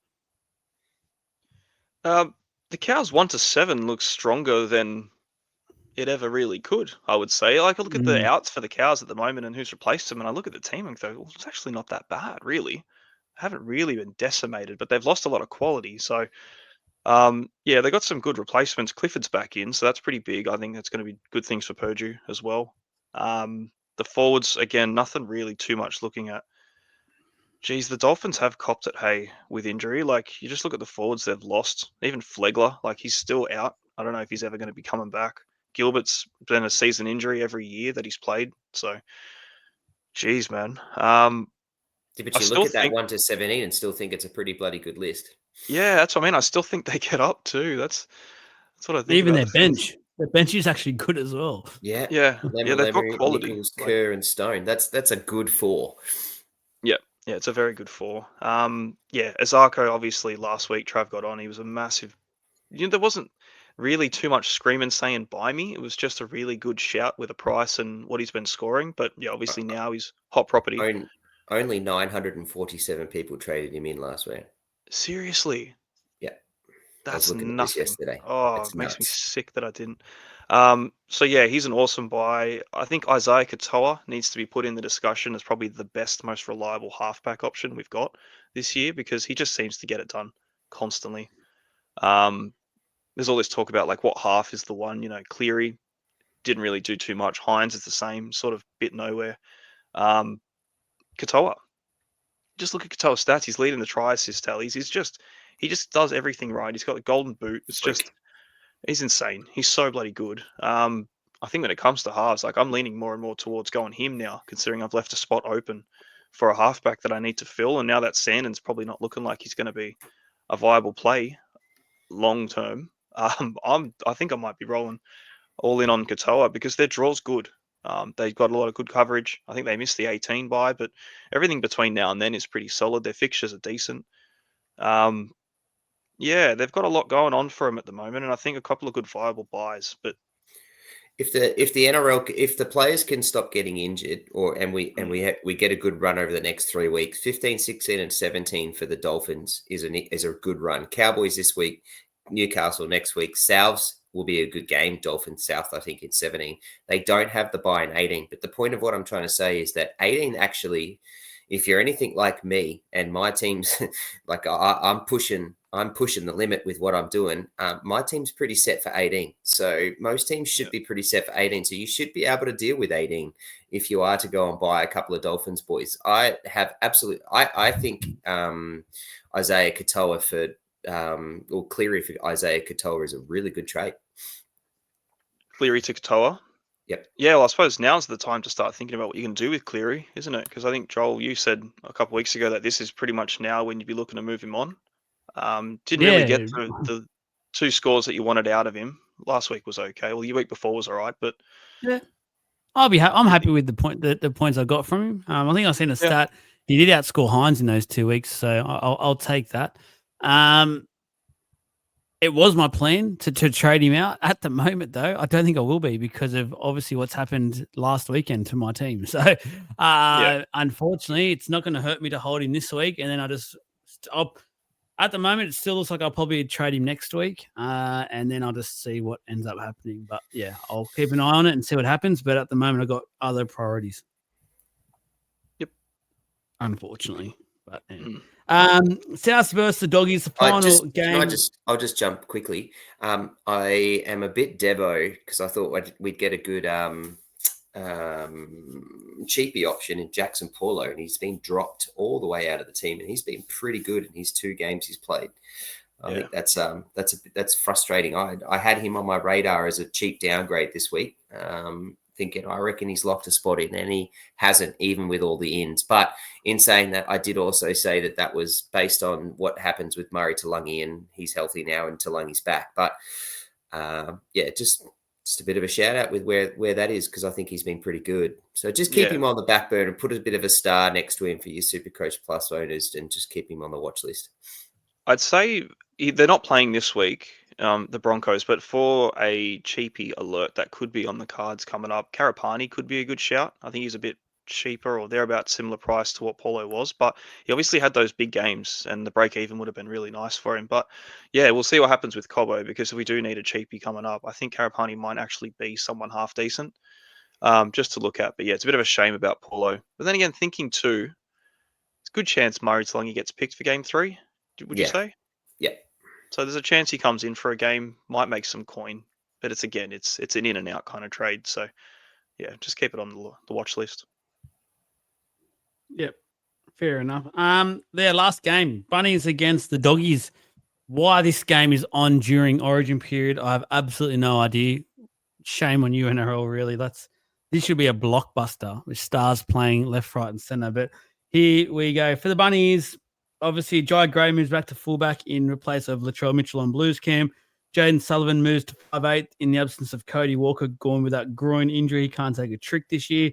The Cows 1-7 looks stronger than it ever really could, I would say. Like, I look at the outs for the Cows at the moment and who's replaced them, and I look at the team and go, well, it's actually not that bad, really. Haven't really been decimated, but they've lost a lot of quality. So, yeah, they got some good replacements. Clifford's back in, so that's pretty big. I think that's going to be good things for Purdue as well. The forwards, again, nothing really too much looking at. Geez, the Dolphins have copped it, hey, with injury. Like, you just look at the forwards they've lost. Even Flegler, like, he's still out. I don't know if he's ever going to be coming back. Gilbert's been a season injury every year that he's played. So, geez, man. But I you still look at that think, 1-17 and still think it's a pretty bloody good list. yeah, that's what I mean. I still think they get up too. That's what I think Even about their the Phils. bench is actually good as well. Yeah. Yeah, yeah, they've got Lemuelu, quality. Nichols, Like, Kerr, and Stone. That's a good 4. yeah, it's a very good 4. Yeah, Azarko, obviously last week Trav got on. He was a massive. There wasn't really too much screaming saying buy me. It was just a really good shout with a price and what he's been scoring. But yeah, obviously now he's hot property. Only 947 people traded him in last week. Seriously, Yeah. I was that's looking at this nothing. yesterday. Oh, It's it makes me nuts. sick that I didn't. So yeah, he's an awesome buy. I think Isaiah Katoa needs to be put in the discussion as probably the best, most reliable halfback option we've got this year, because he just seems to get it done constantly. There's all this talk about like what half is the one. Cleary didn't really do too much. Hines is the same, sort of bit nowhere. Katoa, just look at Katoa's stats. He's leading the try assist tallies. He just does everything right. He's got the golden boot. It's just, he's insane. He's so bloody good. I think when it comes to halves, like, I'm leaning more and more towards going him now, considering I've left a spot open for a halfback that I need to fill, and now that Sandon's probably not looking like he's going to be a viable play long term. I think I might be rolling all in on Katoa, because their draw's good. They've got a lot of good coverage. I think they missed the 18 bye, but everything between now and then is pretty solid. Their fixtures are decent. Yeah, they've got a lot going on for them at the moment, and I think a couple of good viable buys. But if the NRL, if the players can stop getting injured, we get a good run over the next 3 weeks, 15, 16, and 17 for the Dolphins is a good run. Cowboys this week, Newcastle next week. Souths will be a good game. Dolphins South, I think, in 17. They don't have the bye in 18. But the point of what I'm trying to say is that 18 actually, if you're anything like me and my team's like I'm pushing the limit with what I'm doing. My team's pretty set for 18. So most teams should be pretty set for 18. So you should be able to deal with 18 if you are to go and buy a couple of Dolphins boys. I think Isaiah Katoa or Cleary for Isaiah Katoa is a really good trade. Cleary to Katoa? Yep. Yeah, well, I suppose now's the time to start thinking about what you can do with Cleary, isn't it? Because I think, Joel, you said a couple of weeks ago that this is pretty much now when you'd be looking to move him on. Didn't really get to the 2 scores that you wanted out of him. Last week was okay. Well, the week before was all right, but yeah, I'm happy with the points I got from him. I think I seen a stat. He did outscore Hines in those 2 weeks, so I'll take that. It was my plan to trade him out. At the moment, though, I don't think I will be, because of obviously what's happened last weekend to my team. So, unfortunately, it's not going to hurt me to hold him this week. And then at the moment, it still looks like I'll probably trade him next week. And then I'll just see what ends up happening. But yeah, I'll keep an eye on it and see what happens. But at the moment, I've got other priorities. Yep. Unfortunately. But South versus the Doggies, the final game. I'll just jump quickly. I am a bit Devo because I thought we'd get a good cheapy option in Jackson Paulo, and he's been dropped all the way out of the team, and he's been pretty good in his 2 games he's played. I think that's frustrating. I had him on my radar as a cheap downgrade this week, thinking I reckon he's locked a spot in, and he hasn't, even with all the ins. But in saying that, I did also say that was based on what happens with Murray Taulagi, and he's healthy now and Talangi's back. But just just a bit of a shout out with where that is, because I think he's been pretty good. So just keep him on the back burner and put a bit of a star next to him for your Supercoach Plus owners, and just keep him on the watch list. I'd say they're not playing this week, the Broncos, but for a cheapie alert that could be on the cards coming up, Karapani could be a good shout. I think he's a bit cheaper, or they're about similar price to what Paulo was, but he obviously had those big games and the break even would have been really nice for him. But yeah, we'll see what happens with Cobbo, because if we do need a cheapie coming up, I think Karapani might actually be someone half decent, just to look at. But yeah, it's a bit of a shame about Paulo. But then again, thinking too, it's a good chance Murray Talangi gets picked for game 3. Would you say? Yeah. So there's a chance he comes in for a game, might make some coin, but it's an in and out kind of trade. So yeah, just keep it on the watch list. Yep, fair enough. Their last game, Bunnies against the Doggies. Why this game is on during Origin period, I have absolutely no idea. Shame on you, NRL. Really, this should be a blockbuster with stars playing left, right, and center. But here we go for the Bunnies. Obviously, Jai Gray moves back to fullback in place of Latrell Mitchell on Blues cam. Jaden Sullivan moves to 5'8" in the absence of Cody Walker, gone with that groin injury. He can't take a trick this year.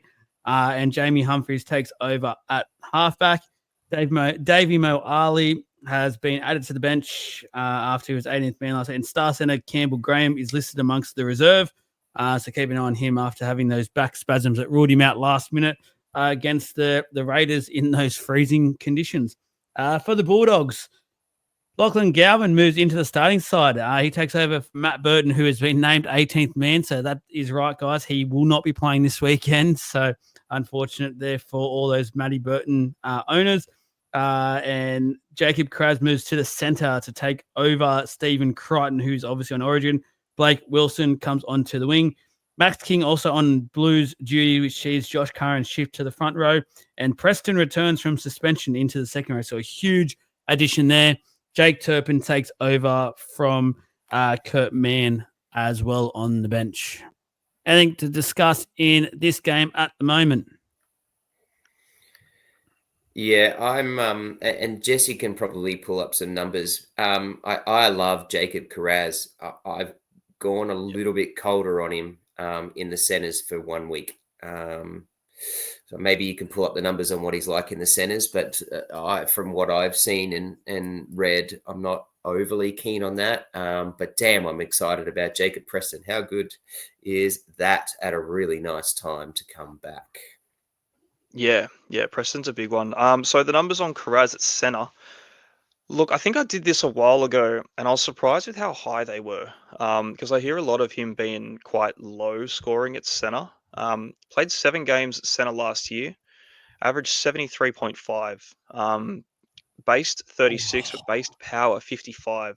And Jamie Humphries takes over at halfback. Davey Mo Ali has been added to the bench after he was 18th man last night. And star centre Campbell Graham is listed amongst the reserve. So keep an eye on him after having those back spasms that ruled him out last minute against the Raiders in those freezing conditions. For the Bulldogs, Lachlan Galvin moves into the starting side. He takes over Matt Burton, who has been named 18th man. So that is right, guys. He will not be playing this weekend. So unfortunate there for all those Matty Burton owners. And Jacob Kraz moves to the centre to take over Stephen Crichton, who's obviously on Origin. Blake Wilson comes onto the wing. Max King also on Blues duty, which sees Josh Curran shift to the front row. And Preston returns from suspension into the second row. So a huge addition there. Jake Turpin takes over from Kurt Mann as well on the bench. Anything to discuss in this game at the moment? Yeah, I'm and Jesse can probably pull up some numbers. I love Jacob Carraz. I've gone a little bit colder on him in the centers for 1 week. So maybe you can pull up the numbers on what he's like in the centers, but from what I've seen and read, I'm not overly keen on that. But damn, I'm excited about Jacob Preston. How good is that at a really nice time to come back? Yeah, Preston's a big one. So the numbers on Carraz at centre. Look, I think I did this a while ago, and I was surprised with how high they were. Because I hear a lot of him being quite low scoring at centre. Played 7 games at centre last year, averaged 73.5. Based 36, but based power 55.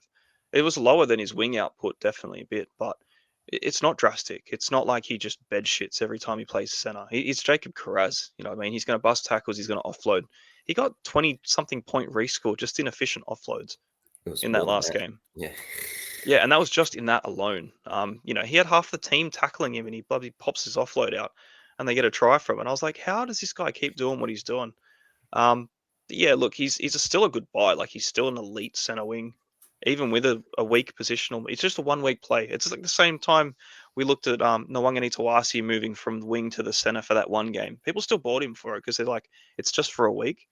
It was lower than his wing output, definitely a bit, but it's not drastic. It's not like he just bed shits every time he plays center. He's Jacob Carraz, you know what I mean? He's going to bust tackles, he's going to offload. He got 20-something point rescore, just inefficient offloads in that last game. Yeah. Yeah, and that was just in that alone. He had half the team tackling him and he bloody pops his offload out and they get a try from it. And I was like, how does this guy keep doing what he's doing? Yeah, look, he's still a good buy. Like, he's still an elite center wing, even with a weak positional. It's just a 1 week play. It's like the same time we looked at Nwangani Tawasi moving from the wing to the center for that one game. People still bought him for it because they're like, it's just for a week.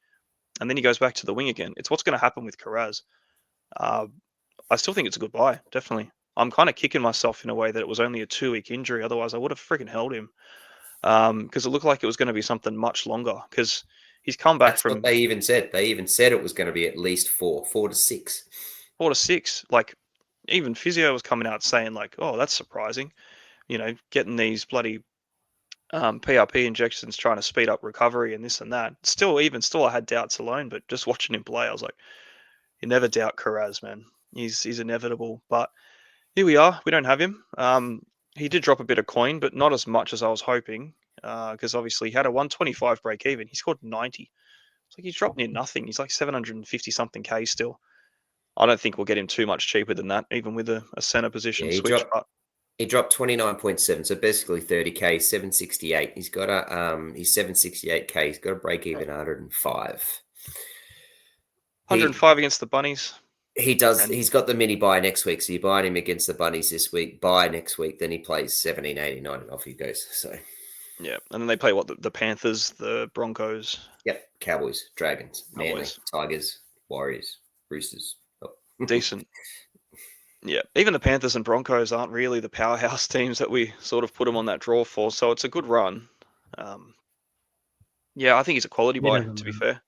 And then he goes back to the wing again. It's what's going to happen with Carraz. I still think it's a good buy, definitely. I'm kind of kicking myself in a way that it was only a 2 week injury. Otherwise, I would have freaking held him because it looked like it was going to be something much longer because he's come back from... What they even said. They even said it was going to be at least 4 to 6. 4 to 6. Like, even physio was coming out saying, like, oh, that's surprising. Getting these bloody PRP injections trying to speed up recovery and this and that. Still, I had doubts alone, but just watching him play, I was like, you never doubt Carraz, man. He's inevitable. But here we are. We don't have him. He did drop a bit of coin, but not as much as I was hoping because obviously he had a 125 break even. He scored 90. It's like he's dropped near nothing. He's like 750 something K still. I don't think we'll get him too much cheaper than that, even with a center position switch. He dropped 29.7, so basically 30K, 768. He's got he's 768K. He's got a break even 105. 105 against the Bunnies. He does. And- He's got the mini bye next week. So you're buying him against the Bunnies this week, bye next week. Then he plays 17, 89 and off he goes. So, Yeah. And then they play the Panthers, the Broncos, yep. Cowboys, Dragons, Manly, Cowboys. Tigers, Warriors, Roosters. Oh. Decent. Yeah. Even the Panthers and Broncos aren't really the powerhouse teams that we sort of put them on that draw for. So it's a good run. Yeah, I think he's a quality buy, to be fair.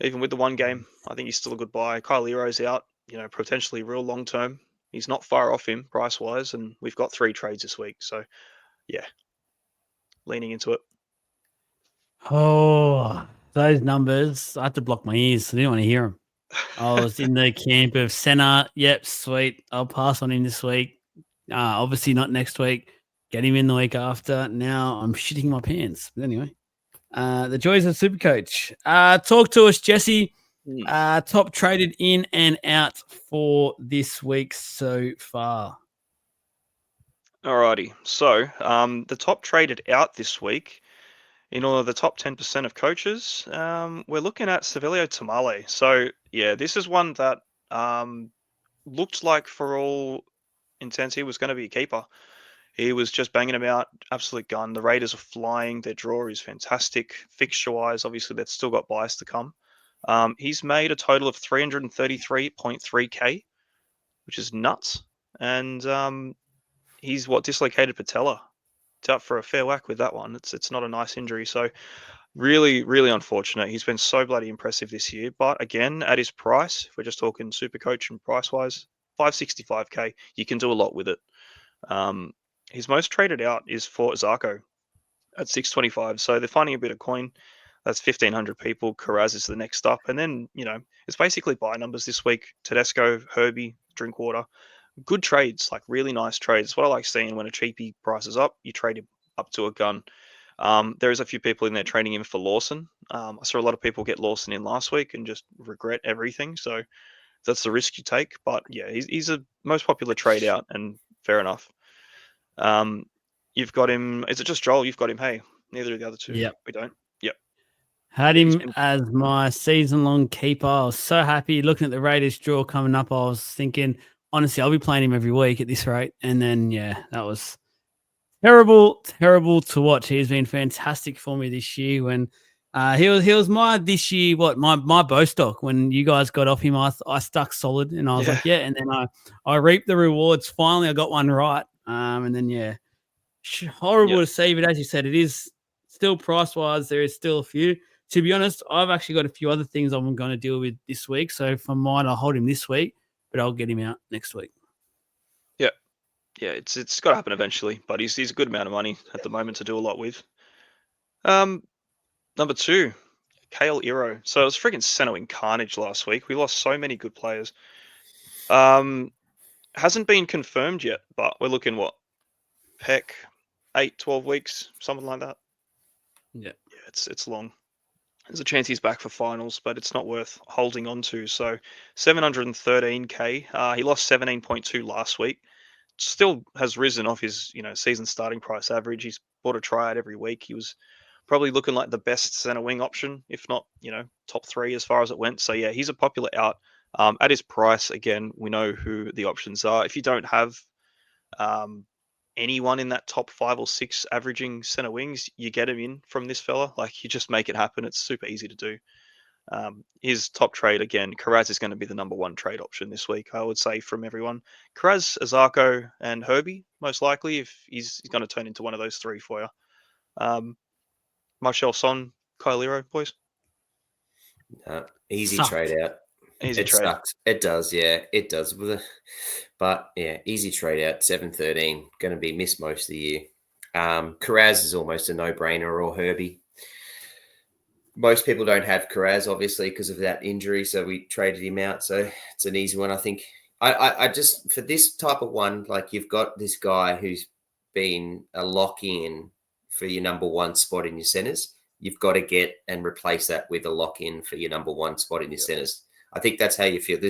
Even with the one game, I think he's still a good buy. Kyle Leroy's out, potentially real long term. He's not far off him price wise, and we've got 3 trades this week. So, yeah, leaning into it. Oh, those numbers. I had to block my ears. I didn't want to hear them. I was in the camp of Senna. Yep, sweet. I'll pass on him this week. Obviously not next week. Get him in the week after. Now I'm shitting my pants. But anyway, the joys of Supercoach. Talk to us, Jesse. Top traded in and out for this week so far. Alrighty. So, the top traded out this week, in all of the top 10% of coaches, we're looking at Sevilio Tamale. So, yeah, this is one that looked like, for all intents, he was going to be a keeper. He was just banging him out, absolute gun. The Raiders are flying. Their draw is fantastic. Fixture-wise, obviously, they've still got buys to come. He's made a total of 333.3k, which is nuts. And he's dislocated patella. It's out for a fair whack with that one. It's not a nice injury. So really, really unfortunate. He's been so bloody impressive this year. But again, at his price, if we're just talking Supercoach and price-wise, 565k, you can do a lot with it. His most traded out is for Zarko at 625. So they're finding a bit of coin. That's 1,500 people. Carraz is the next up. And then, it's basically buy numbers this week. Tedesco, Herbie, Drinkwater. Good trades, like really nice trades. What I like seeing when a cheapie prices up, you trade him up to a gun. There is a few people in there trading him for Lawson. I saw a lot of people get Lawson in last week and just regret everything. So that's the risk you take. But yeah, he's a most popular trade out, and fair enough. You've got him. Is it just Joel? You've got him. Hey, neither of the other two. Yep. We don't. Yep. Had him as my season-long keeper. I was so happy looking at the Raiders draw coming up. I was thinking, honestly, I'll be playing him every week at this rate. And then, yeah, that was terrible to watch. He's been fantastic for me this year. When he was my this year, my bow stock. When you guys got off him, I stuck solid, and I was like, yeah. And then I reaped the rewards. Finally, I got one right. And then, yeah, horrible to see. But as you said, it is still price-wise. There is still a few. To be honest, I've actually got a few other things I'm going to deal with this week. So for mine, I'll hold him this week, but I'll get him out next week. Yeah. Yeah, it's got to happen eventually, but he's a good amount of money at the moment to do a lot with. Number 2, Kale Iro. So it was freaking Senowing carnage last week. We lost so many good players. Hasn't been confirmed yet, but we're looking Peck, 8, 12 weeks, something like that. Yeah, it's long. There's a chance he's back for finals, but it's not worth holding on to. So 713k. He lost 17.2 last week. Still has risen off his season starting price average. He's bought a tryout every week. He was probably looking like the best center wing option, if not top 3 as far as it went. So yeah, he's a popular out. At his price, again, we know who the options are. If you don't have anyone in that top 5 or 6 averaging center wings, you get him in from this fella. Like, you just make it happen. It's super easy to do. His top trade, again, Carraz is going to be the number 1 trade option this week, I would say, from everyone. Carraz, Azarko, and Herbie, most likely, if he's going to turn into one of those 3 for you. Marshall Son, Kyle Lero, boys. Easy Sucked. trade out. Easy trade. Sucks. It does, yeah, it does. But yeah, easy trade out. 713, going to be missed most of the year. Carraz is almost a no-brainer, or Herbie. Most people don't have Carraz, obviously, because of that injury, so we traded him out. So it's an easy one, I think. I just, for this type of one, like, you've got this guy who's been a lock-in for your number 1 spot in your centers. You've got to get and replace that with a lock-in for your number 1 spot in your centers. I think that's how you feel.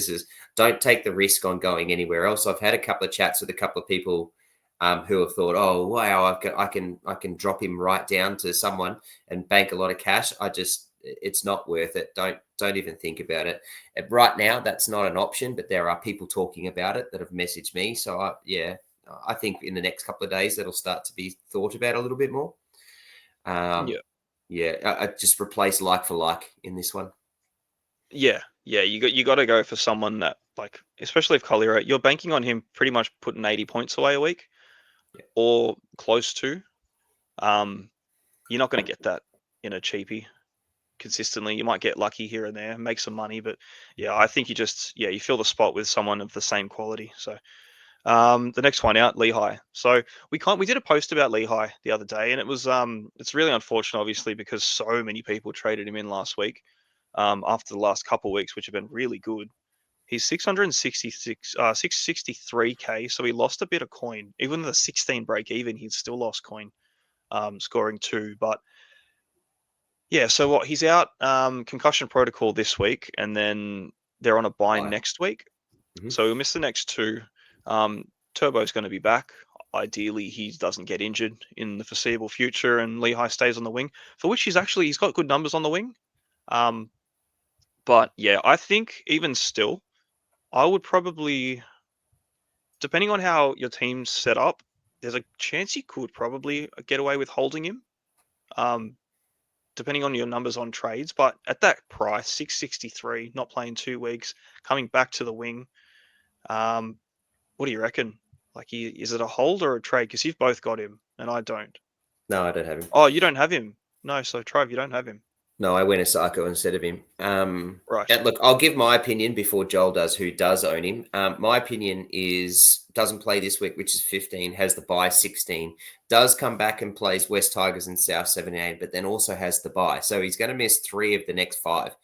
Don't take the risk on going anywhere else. I've had a couple of chats with a couple of people who have thought, oh, wow, I can drop him right down to someone and bank a lot of cash. it's not worth it. Don't even think about it. Right now, that's not an option, but there are people talking about it that have messaged me. So I think in the next couple of days that'll start to be thought about a little bit more. I just replace like for like in this one. Yeah. You got to go for someone that, like, especially if Collier, you're banking on him pretty much putting 80 points away a week, or close to. You're not going to get that in a cheapie consistently. You might get lucky here and there, make some money, but yeah, I think you fill the spot with someone of the same quality. So the next one out, Lehigh. So we did a post about Lehigh the other day, and it was it's really unfortunate, obviously, because so many people traded him in last week. After the last couple of weeks, which have been really good. He's 663k, so he lost a bit of coin. Even with a 16 break even, he's still lost coin, scoring 2. But yeah, so what, he's out concussion protocol this week, and then they're on a bye next week. Mm-hmm. So he'll miss the next 2. Turbo's going to be back. Ideally, he doesn't get injured in the foreseeable future, and Lehigh stays on the wing, for which he's got good numbers on the wing. But yeah, I think even still, I would probably, depending on how your team's set up, there's a chance you could probably get away with holding him, depending on your numbers on trades. But at that price, 663, not playing 2 weeks, coming back to the wing, what do you reckon? Like, is it a hold or a trade? Because you've both got him, and I don't. No, I don't have him. Oh, you don't have him? No, so Trav, you don't have him. No, I went Osako instead of him. Right. Look, I'll give my opinion before Joel does, who does own him. My opinion is doesn't play this week, which is 15, has the bye 16, does come back and plays West Tigers and South 78, but then also has the bye. So he's going to miss 3 of the next 5.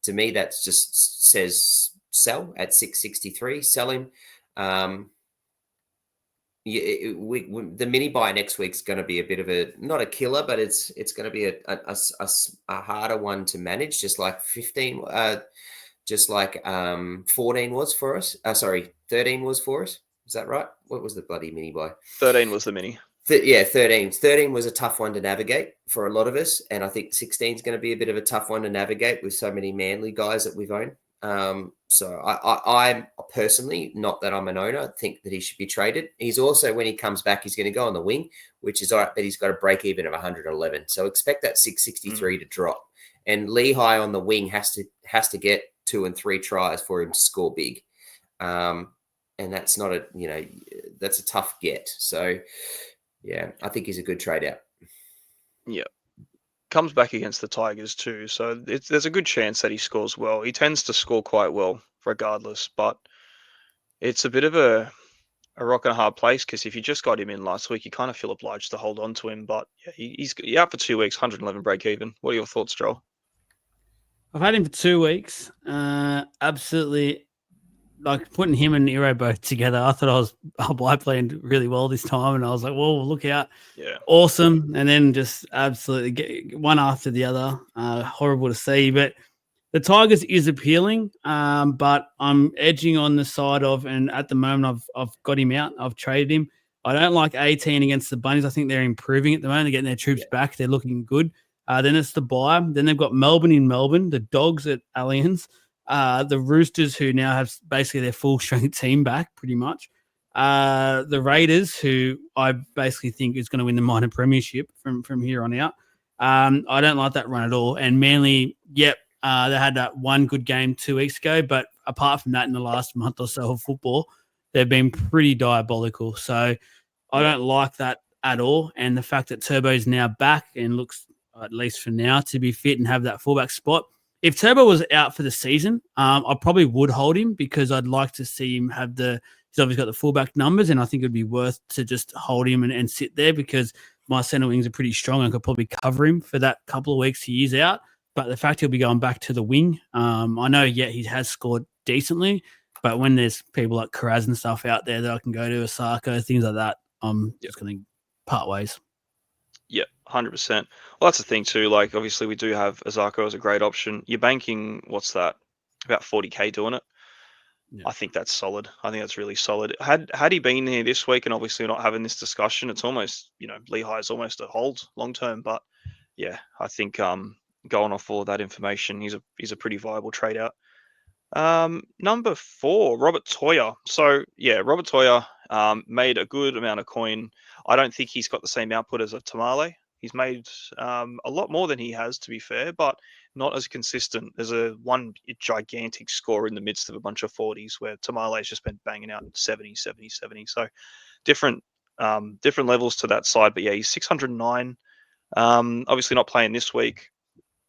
To me, that just says sell at 663, sell him. The mini buy next week's going to be a bit of not a killer, but it's going to be a harder one to manage, just like 15, just like 14 was for us. 13 was for us. Is that right? What was the bloody mini buy? 13 was the mini. 13. 13 was a tough one to navigate for a lot of us, and I think 16 is going to be a bit of a tough one to navigate with so many Manly guys that we've owned. So I personally, not that I'm an owner, think that he should be traded. He's also, when he comes back, he's going to go on the wing, which is all right, but he's got a break even of 111. So expect that 663 to drop. And Lehigh on the wing has to get 2 and 3 tries for him to score big. And that's not that's a tough get. So yeah, I think he's a good trade out. Yeah. Comes back against the Tigers too, so there's a good chance that he scores well. He tends to score quite well regardless, but it's a bit of a rock and a hard place, because if you just got him in last week, you kind of feel obliged to hold on to him. But yeah, he's out for 2 weeks, 111 break even. What are your thoughts, Joel? I've had him for 2 weeks. Absolutely, like putting him and Nero both together. I thought I played really well this time, and I was like, "Whoa, look out!" Yeah, awesome. And then just absolutely get one after the other. Horrible to see, but the Tigers is appealing. But I'm edging on the side of, and at the moment I've got him out. I've traded him. I don't like 18 against the Bunnies. I think they're improving at the moment. They're getting their troops back. They're looking good. Then it's the bye. Then they've got Melbourne in Melbourne, the Dogs at Allianz, the Roosters, who now have basically their full strength team back pretty much. The Raiders, who I basically think is going to win the minor premiership from here on out. I don't like that run at all. And Manly, they had that one good game 2 weeks ago, but apart from that, in the last month or so of football, they've been pretty diabolical. So I don't like that at all. And the fact that Turbo's now back and looks, at least for now, to be fit and have that fullback spot. If Turbo was out for the season, I probably would hold him, because I'd like to see him have he's obviously got the fullback numbers, and I think it'd be worth to just hold him and sit there, because my centre wings are pretty strong. I could probably cover him for that couple of weeks he is out. But the fact he'll be going back to the wing, I know, he has scored decently, but when there's people like Karaz and stuff out there that I can go to, Osako, things like that, I'm just going to part ways. Yeah, 100%. Well, that's the thing too. Like, obviously, we do have Osako as a great option. You're banking, what's that, about 40k doing it. Yeah. I think that's solid. I think that's really solid. Had he been here this week, and obviously not having this discussion, it's almost, Lehigh is almost a hold long term. But yeah, I think going off all of that information, he's a pretty viable trade out. Number 4, Robert Toyer. So yeah, Robert Toyer made a good amount of coin. I don't think he's got the same output as a Tamale. He's made a lot more than he has, to be fair, but not as consistent. There's one gigantic score in the midst of a bunch of 40s where Tamale's just been banging out 70, 70, 70. So different levels to that side. But yeah, he's 609. Obviously not playing this week.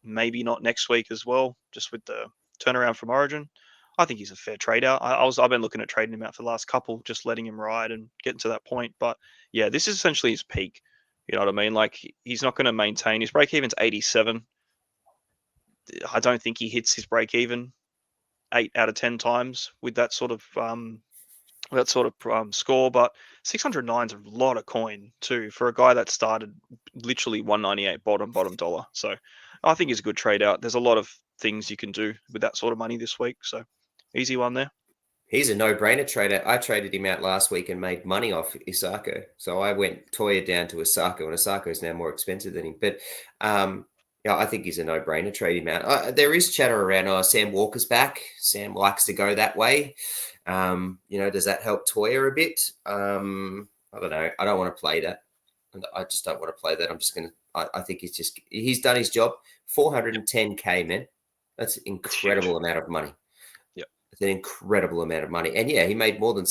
Maybe not next week as well, just with the turnaround from Origin. I think he's a fair trade out. I've been looking at trading him out for the last couple, just letting him ride and getting to that point. But yeah, this is essentially his peak. You know what I mean? Like, he's not going to maintain his break even's 87. I don't think he hits his break even 8 out of 10 times with that sort of score. But 609 is a lot of coin too for a guy that started literally 198 bottom dollar. So I think he's a good trade out. There's a lot of things you can do with that sort of money this week. So easy one there. He's a no-brainer trader. I traded him out last week and made money off Isako. So I went Toya down to Isako, and Isako is now more expensive than him. But yeah, I think he's a no-brainer. Trade him out. There is chatter around, Sam Walker's back. Sam likes to go that way. Does that help Toya a bit? I don't know. I don't want to play that. I just don't want to play that. I'm just going to, I think he's done his job. 410K, man. That's an incredible amount of money. It's an incredible amount of money. And yeah, he made more than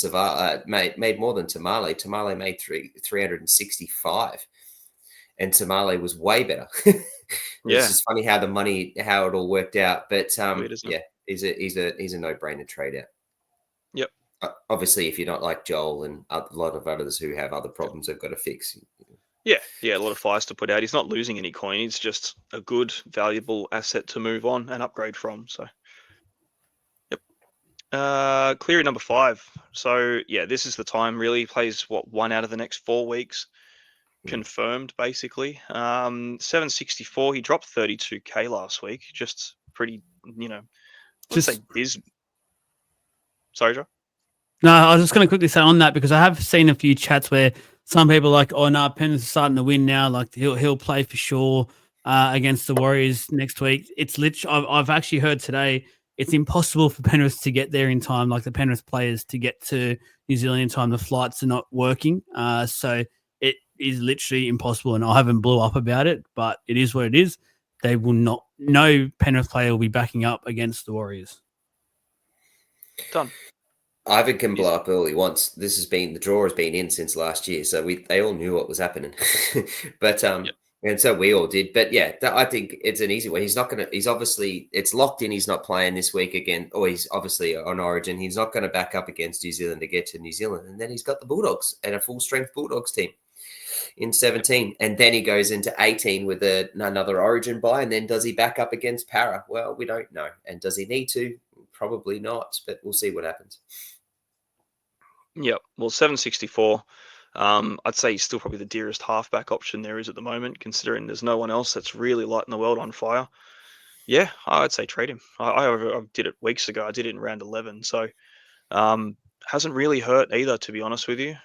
made more than Tamale. Tamale made 365. And Tamale was way better. It's just funny how it all worked out. But yeah, he's a no-brainer trade out. Yep. Obviously, if you're not like Joel and a lot of others who have other problems they've got to fix. Yeah, a lot of fires to put out. He's not losing any coin. He's just a good, valuable asset to move on and upgrade from. So, yep. Cleary number 5. So yeah, this is the time. Really, he plays 1 out of the next 4 weeks. Confirmed, basically. 764. He dropped 32K last week. Just pretty, let's say Sorry, Joe? No, I was just going to quickly say on that, because I have seen a few chats where some people are like, oh, no, Penrith is starting to win now. Like, he'll play for sure against the Warriors next week. It's literally, I've actually heard today, it's impossible for Penrith to get there in time, like the Penrith players to get to New Zealand in time. The flights are not working. So it is literally impossible. And I haven't blew up about it, but it is what it is. They will not, no Penrith player will be backing up against the Warriors. Done. Ivan can blow up early once. The draw has been in since last year, so they all knew what was happening. But and so we all did. But yeah, I think it's an easy way. He's obviously, it's locked in. He's not playing this week again, or he's obviously on Origin. He's not going to back up against New Zealand to get to New Zealand, and then he's got the Bulldogs and a full strength Bulldogs team in 17, and then he goes into 18 with another Origin bye, and then does he back up against Para? Well, we don't know. And does he need to? Probably not, but we'll see what happens. Yep. Well, 764. I'd say he's still probably the dearest halfback option there is at the moment, considering there's no one else that's really lighting the world on fire. Yeah, I'd say trade him. I did it weeks ago. I did it in round 11. So hasn't really hurt either, to be honest with you.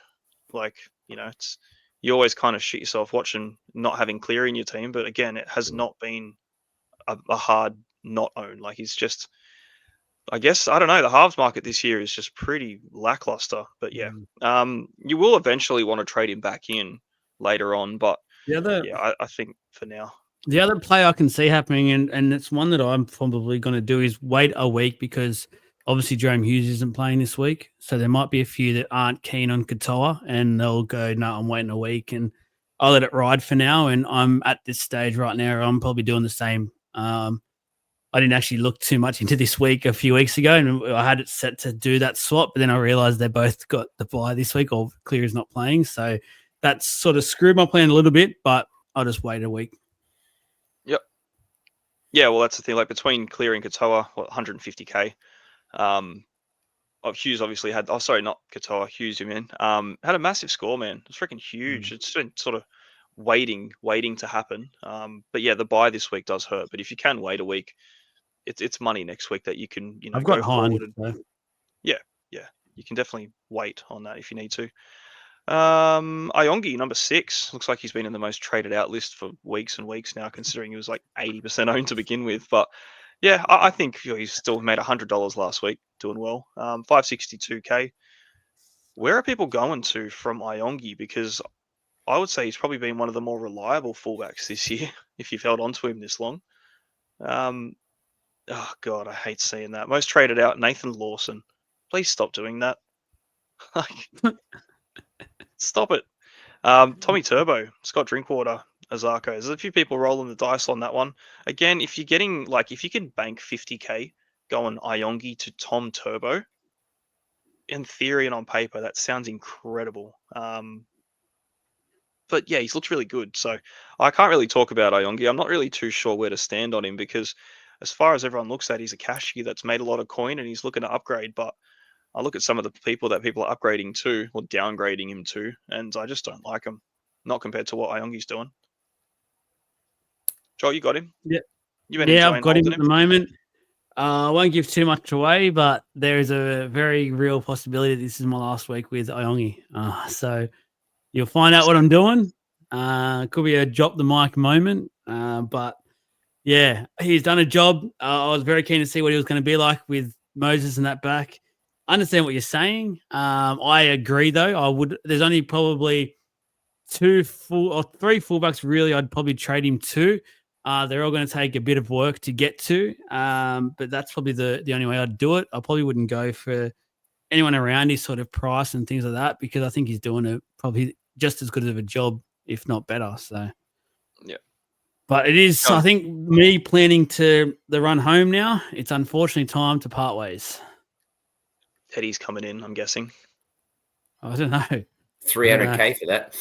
Like, you always kind of shit yourself watching not having Cleary in your team. But again, it has not been a hard not own. Like, he's just, I guess, I don't know. The halves market this year is just pretty lackluster. But yeah, you will eventually want to trade him back in later on. But I think for now. The other play I can see happening, and it's one that I'm probably going to do, is wait a week, because obviously Jerome Hughes isn't playing this week. So there might be a few that aren't keen on Katoa, and they'll go, no, I'm waiting a week, and I'll let it ride for now. And I'm at this stage right now, I'm probably doing the same. I didn't actually look too much into this week a few weeks ago, and I had it set to do that swap, but then I realized they both got the bye this week, or Cleary's not playing. So that's sort of screwed my plan a little bit, but I'll just wait a week. Yep. Yeah, well, that's the thing. Like, between Cleary and Katoa, 150K. Hughes obviously had, not Katoa, Hughes, you mean, had a massive score, man. It's freaking huge. It's been sort of waiting to happen. But yeah, the bye this week does hurt. But if you can wait a week, it's money next week that you can, I've got go Hine. forward. And, yeah, you can definitely wait on that if you need to. Iongi, number 6. Looks like he's been in the most traded out list for weeks and weeks now, considering he was like 80% owned to begin with. But yeah, I think he's still made $100 last week, doing well. 562k. Where are people going to from Iongi? Because I would say he's probably been one of the more reliable fullbacks this year, if you've held on to him this long. Oh, God, I hate seeing that. Most traded out, Nathan Lawson. Please stop doing that. Stop it. Tommy Turbo, Scott Drinkwater, Azarko. There's a few people rolling the dice on that one. Again, if you're getting, if you can bank 50k going Iongi to Tom Turbo, in theory and on paper, that sounds incredible. But yeah, he's looked really good. So I can't really talk about Iongi. I'm not really too sure where to stand on him because as far as everyone looks at, he's a cashier that's made a lot of coin and he's looking to upgrade. But I look at some of the people that people are upgrading to or downgrading him to, and I just don't like him. Not compared to what Iongi's doing. Joel, you got him? Yeah. You been Yeah, enjoying I've got him holding at the moment. I won't give too much away, but there is a very real possibility that this is my last week with Iongi. So you'll find out what I'm doing. Could be a drop the mic moment, but yeah, he's done a job. I was very keen to see what he was going to be like with Moses and that back. I understand what you're saying. I agree, though. There's only probably 3 fullbacks really I'd probably trade him to. They're all going to take a bit of work to get to, but that's probably the only way I'd do it. I probably wouldn't go for anyone around his sort of price and things like that because I think he's doing a probably just as good of a job, if not better. So Yeah. But it is, I think, me planning to the run home now. It's unfortunately time to part ways. Teddy's coming in, I'm guessing. I don't know. 300k for that.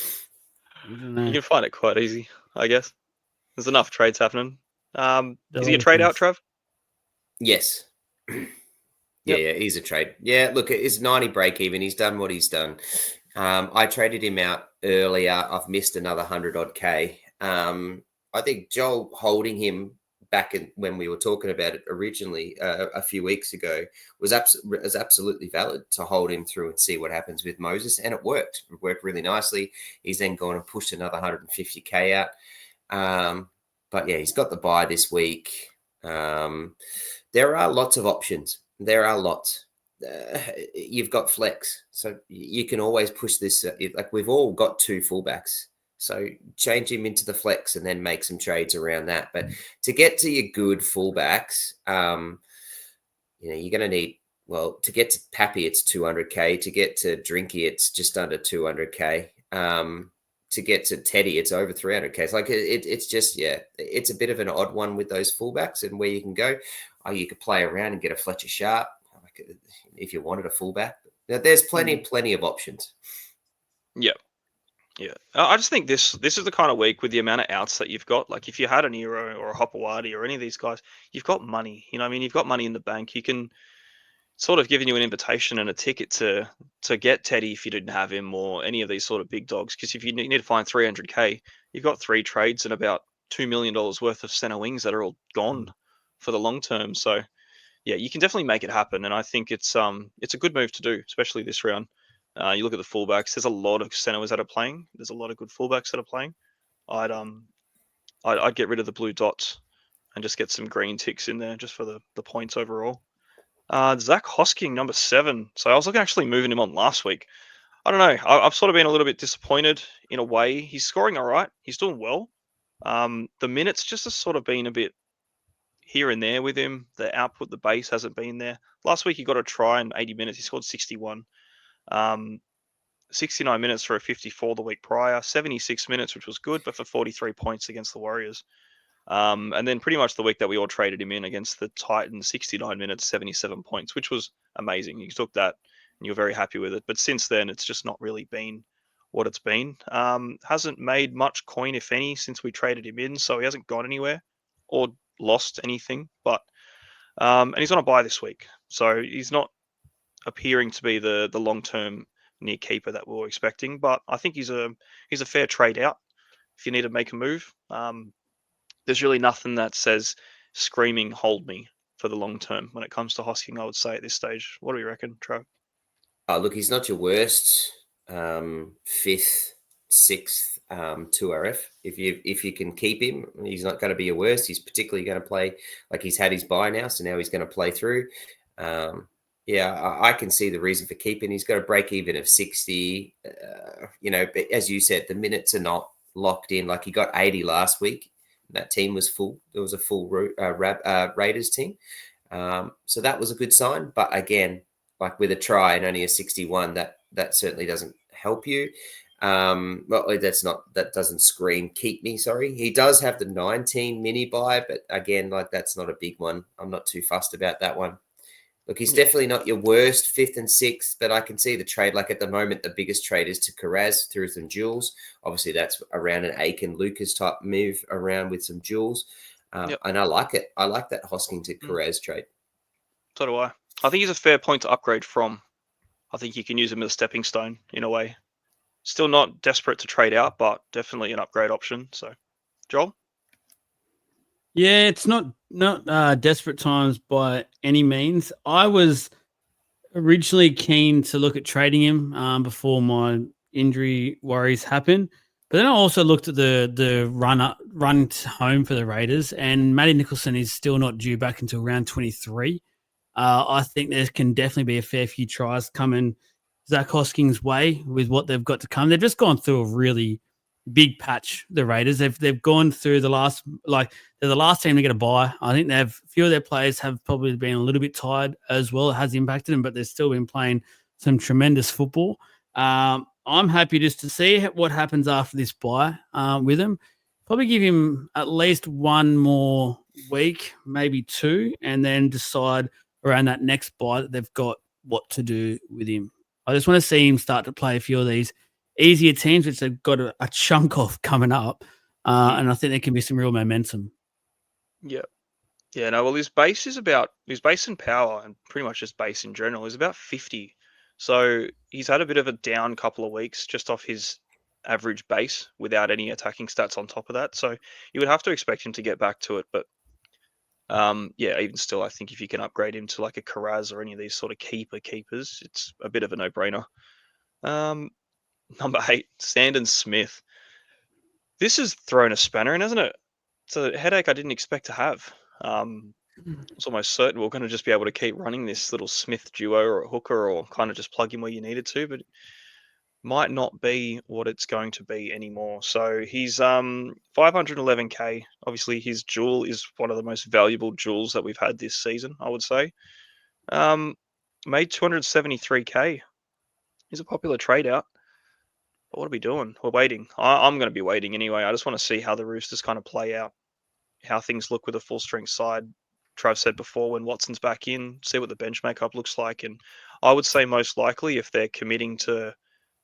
You can find it quite easy, I guess. There's enough trades happening. Is he a trade out, Trav? Yes. Yeah, he's a trade. Yeah, look, it's 90 break even. He's done what he's done. I traded him out earlier. I've missed another 100 odd K. I think Joel holding him back when we were talking about it originally a few weeks ago was absolutely valid to hold him through and see what happens with Moses, and it worked. It worked really nicely. He's then gone and pushed another 150k out. But yeah, he's got the bye this week. There are lots of options. There are lots. You've got flex, so you can always push this. Like we've all got 2 fullbacks. So change him into the flex and then make some trades around that. But to get to your good fullbacks, you're going to need, to get to Pappy, it's 200k. To get to Drinky, it's just under 200k. To get to Teddy, it's over 300k. It's like it's just, it's a bit of an odd one with those fullbacks and where you can go. You could play around and get a Fletcher Sharp if you wanted a fullback. Now, there's plenty of options. Yeah. Yeah, I just think this is the kind of week with the amount of outs that you've got. Like if you had a Nero or a Hopewadi or any of these guys, you've got money. You've got money in the bank. You can sort of giving you an invitation and a ticket to get Teddy if you didn't have him or any of these sort of big dogs. Because if you need to find 300k, you've got 3 trades and about $2 million worth of center wings that are all gone for the long term. So yeah, you can definitely make it happen. And I think it's a good move to do, especially this round. You look at the fullbacks. There's a lot of centers that are playing. There's a lot of good fullbacks that are playing. I'd get rid of the blue dots and just get some green ticks in there just for the points overall. Zach Hosking, number 7. So I was looking actually moving him on last week. I don't know. I've sort of been a little bit disappointed in a way. He's scoring all right. He's doing well. The minutes just have sort of been a bit here and there with him. The output, the base hasn't been there. Last week he got a try in 80 minutes. He scored 61. 69 minutes for a 54 the week prior, 76 minutes, which was good, but for 43 points against the Warriors. And then pretty much the week that we all traded him in against the Titans, 69 minutes, 77 points, which was amazing. You took that and you're very happy with it. But since then, it's just not really been what it's been. Hasn't made much coin, if any, since we traded him in. So he hasn't gone anywhere or lost anything. But and he's on a bye this week. So he's not appearing to be the long-term near keeper that we were expecting, but I think he's a fair trade out if you need to make a move. There's really nothing that says screaming hold me for the long term when it comes to Hosking, I would say at this stage. What do you reckon, Trav? Look, he's not your worst fifth, sixth 2RF. If you can keep him, he's not going to be your worst. He's particularly going to play like he's had his bye now, so now he's going to play through. I can see the reason for keeping. He's got a break even of 60. But as you said, the minutes are not locked in. Like he got 80 last week. That team was full. There was a full Raiders team. So that was a good sign. But again, like with a try and only a 61, that certainly doesn't help you. That doesn't scream keep me. Sorry, he does have the 19 mini buy, but again, like that's not a big one. I'm not too fussed about that one. Look, he's definitely not your worst fifth and sixth, but I can see the trade. Like at the moment, the biggest trade is to Carraz through some jewels. Obviously, that's around an Aiken Lucas type move around with some jewels. And I like it. I like that Hosking to Carraz trade. So do I. I think he's a fair point to upgrade from. I think you can use him as a stepping stone in a way. Still not desperate to trade out, but definitely an upgrade option. So, Joel? Yeah, it's not desperate times by any means. I was originally keen to look at trading him before my injury worries happened, but then I also looked at the run home for the Raiders, and Matty Nicholson is still not due back until round 23. I think there can definitely be a fair few tries coming Zach Hosking's way with what they've got to come. They've just gone through a really big patch, the Raiders. They've gone through they're the last team to get a bye. I think a few of their players have probably been a little bit tired as well. It has impacted them, but they've still been playing some tremendous football. I'm happy just to see what happens after this bye with him. Probably give him at least one more week, maybe two, and then decide around that next bye that they've got what to do with him. I just want to see him start to play a few of these easier teams, which they've got a chunk of coming up. And I think there can be some real momentum. Yeah. Yeah, no, well, his base in power and pretty much just base in general is about 50. So he's had a bit of a down couple of weeks just off his average base without any attacking stats on top of that. So you would have to expect him to get back to it. But even still, I think if you can upgrade him to like a Carraz or any of these sort of keepers, it's a bit of a no-brainer. Number 8, Sandon Smith. This has thrown a spanner in, hasn't it? It's a headache I didn't expect to have. It's almost certain we're going to just be able to keep running this little Smith duo or a hooker or kind of just plug in where you needed to, but it might not be what it's going to be anymore. So he's 511k. Obviously, his jewel is one of the most valuable jewels that we've had this season, I would say. Made 273k. He's a popular trade out. But what are we doing? We're waiting. I'm going to be waiting anyway. I just want to see how the Roosters kind of play out, how things look with a full strength side. Trav said before, when Watson's back in, see what the bench makeup looks like. And I would say most likely if they're committing to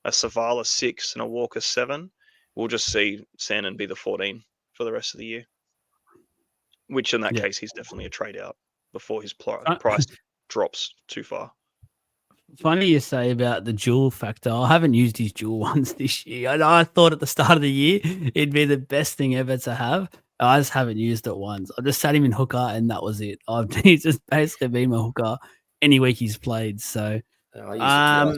a Savala 6 and a Walker 7, we'll just see Sandon be the 14 for the rest of the year. Which in that case, he's definitely a trade out before his price drops too far. Funny you say about the jewel factor. I haven't used his jewel ones this year. I thought at the start of the year it'd be the best thing ever to have. I just haven't used it once. I just sat him in hooker and that was it. He's just basically been my hooker any week he's played. So I'll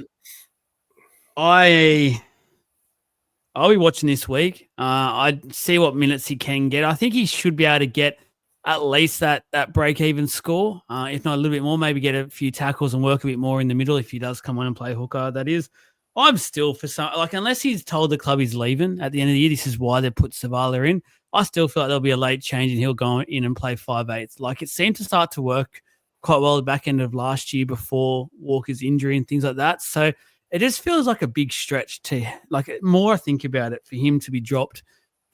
be watching this week. I see what minutes he can get. I think he should be able to get at least that break-even score, if not a little bit more, maybe get a few tackles and work a bit more in the middle if he does come on and play hooker, that is. I'm still for some, unless he's told the club he's leaving at the end of the year, this is why they put Savala in, I still feel like there'll be a late change and he'll go in and play 5/8. It seemed to start to work quite well at the back end of last year before Walker's injury and things like that. So it just feels like a big stretch to, more I think about it, for him to be dropped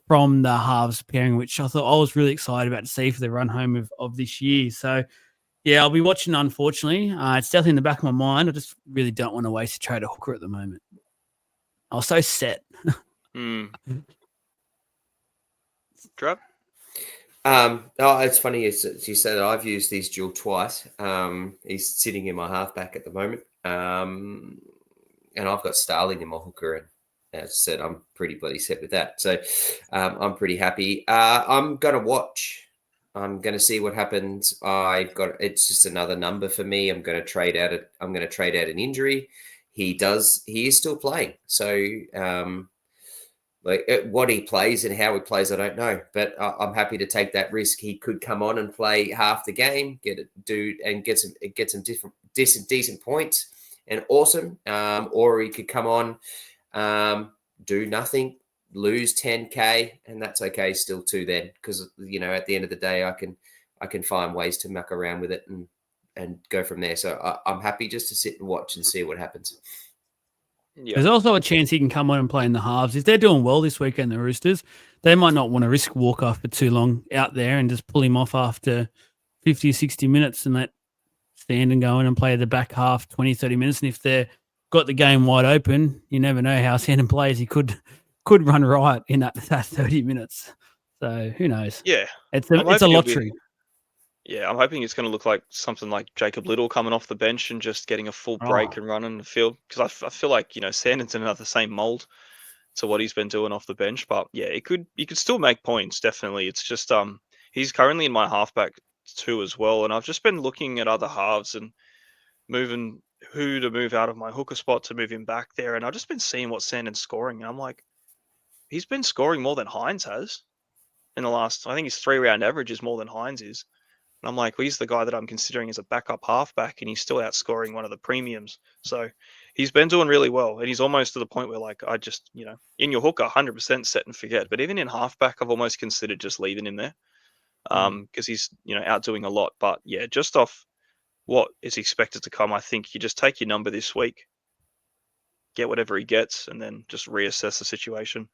from the halves pairing, which I thought I was really excited about to see for the run home of this year. So, yeah, I'll be watching, unfortunately. It's definitely in the back of my mind. I just really don't want to waste a trade a hooker at the moment. I was so set. Trav? It's funny you said that I've used these dual twice. He's sitting in my halfback at the moment. And I've got Starling in my hooker, and as I said, I'm pretty bloody set with that. So I'm pretty happy. I'm going to watch. I'm going to see what happens. It's just another number for me. I'm going to trade out an injury. he is still playing. So what he plays and how he plays, I don't know, but I'm happy to take that risk. He could come on and play half the game, get some decent points, and awesome. Or he could come on, do nothing, lose 10K, and that's okay still too. Then, because at the end of the day, I can find ways to muck around with it and go from there. So I'm happy just to sit and watch and see what happens. Yeah. There's also a chance he can come on and play in the halves. If they're doing well this weekend, the Roosters, they might not want to risk Walker for too long out there and just pull him off after 50 or 60 minutes and let stand and go in and play the back half 20, 30 minutes. And if they've got the game wide open, you never know how Sandon plays. He could run riot in that 30 minutes. So who knows? Yeah. It's a lottery. I'm hoping it's going to look like something like Jacob Little coming off the bench and just getting a full break and running the field. Because I feel like, Sandon's in another same mold to what he's been doing off the bench. But yeah, he could still make points, definitely. It's just he's currently in my halfback too as well. And I've just been looking at other halves and moving who to move out of my hooker spot to move him back there. And I've just been seeing what Sandon's scoring. And I'm like, he's been scoring more than Hines has in the last, I think his 3-round average is more than Hines is. And I'm like, well, he's the guy that I'm considering as a backup halfback, and he's still outscoring one of the premiums. So he's been doing really well, and he's almost to the point where, like, I just, in your hooker, 100% set and forget. But even in halfback, I've almost considered just leaving him there because he's, outdoing a lot. But yeah, just off what is expected to come, I think you just take your number this week, get whatever he gets, and then just reassess the situation.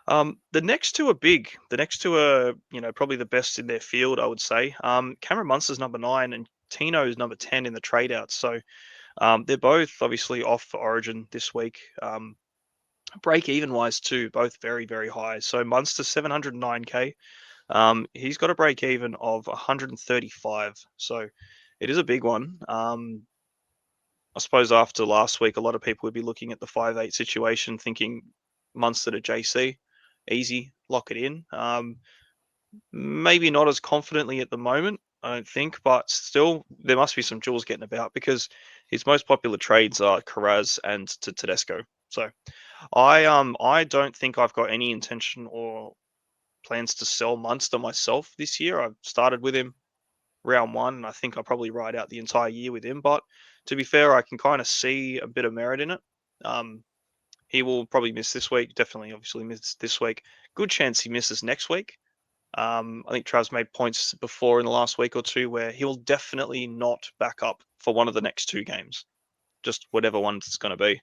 The next two are big. The next two are, probably the best in their field, I would say. Cameron Munster's number 9 and Tino's number 10 in the trade outs. So they're both obviously off for Origin this week. Break even wise too, both very, very high. So Munster 709K. He's got a break even of 135. So it is a big one. I suppose after last week, a lot of people would be looking at the 5'8" situation, thinking Munster to JC. Easy, lock it in. Maybe not as confidently at the moment, I don't think, but still there must be some jewels getting about because his most popular trades are Carraz and to Tedesco. So I don't think I've got any intention or plans to sell Munster myself this year. I've started with him round 1, and I think I'll probably ride out the entire year with him. But to be fair, I can kind of see a bit of merit in it. He will probably miss this week. Definitely, obviously, miss this week. Good chance he misses next week. I think Trav's made points before in the last week or two where he will definitely not back up for one of the next 2 games, just whatever one it's going to be.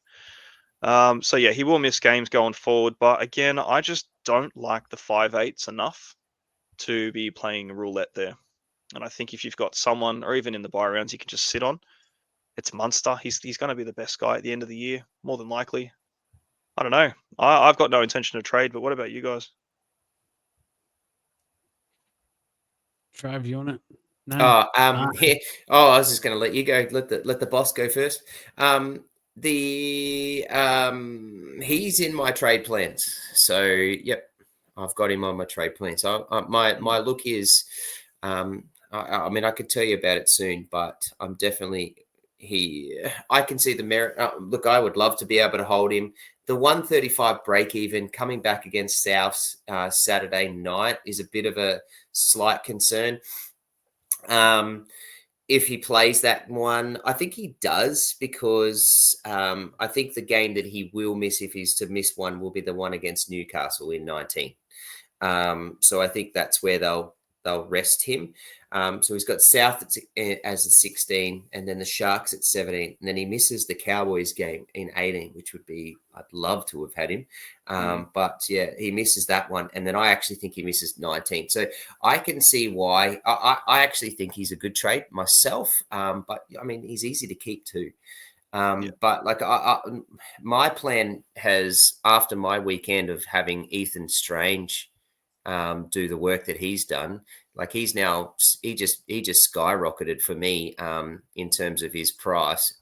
So yeah, he will miss games going forward. But again, I just don't like the 5'8s enough to be playing roulette there. And I think if you've got someone, or even in the buy rounds, you can just sit on, it's Munster. He's going to be the best guy at the end of the year, more than likely. I don't know. I've got no intention of trade, but what about you guys? Trav, you on it? No. Yeah. I was just going to let you go. Let the boss go first. He's in my trade plans. So yep, I've got him on my trade plans. So my look is, I mean, I could tell you about it soon, but I'm definitely I can see the merit. Look, I would love to be able to hold him. The 135 break even coming back against Souths Saturday night is a bit of a slight concern. If he plays that one, I think he does because I think the game that he will miss, if he's to miss one, will be the one against Newcastle in 19. So I think that's where they'll rest him. So he's got South as a 16, and then the Sharks at 17, and then he misses the Cowboys game in 18, which would be, I'd love to have had him. But yeah, he misses that one, and then I actually think he misses 19. So I can see why. I actually think he's a good trade myself. But I mean, he's easy to keep too. But like my plan has, after my weekend of having Ethan Strange do the work that he's done, like he just skyrocketed for me in terms of his price.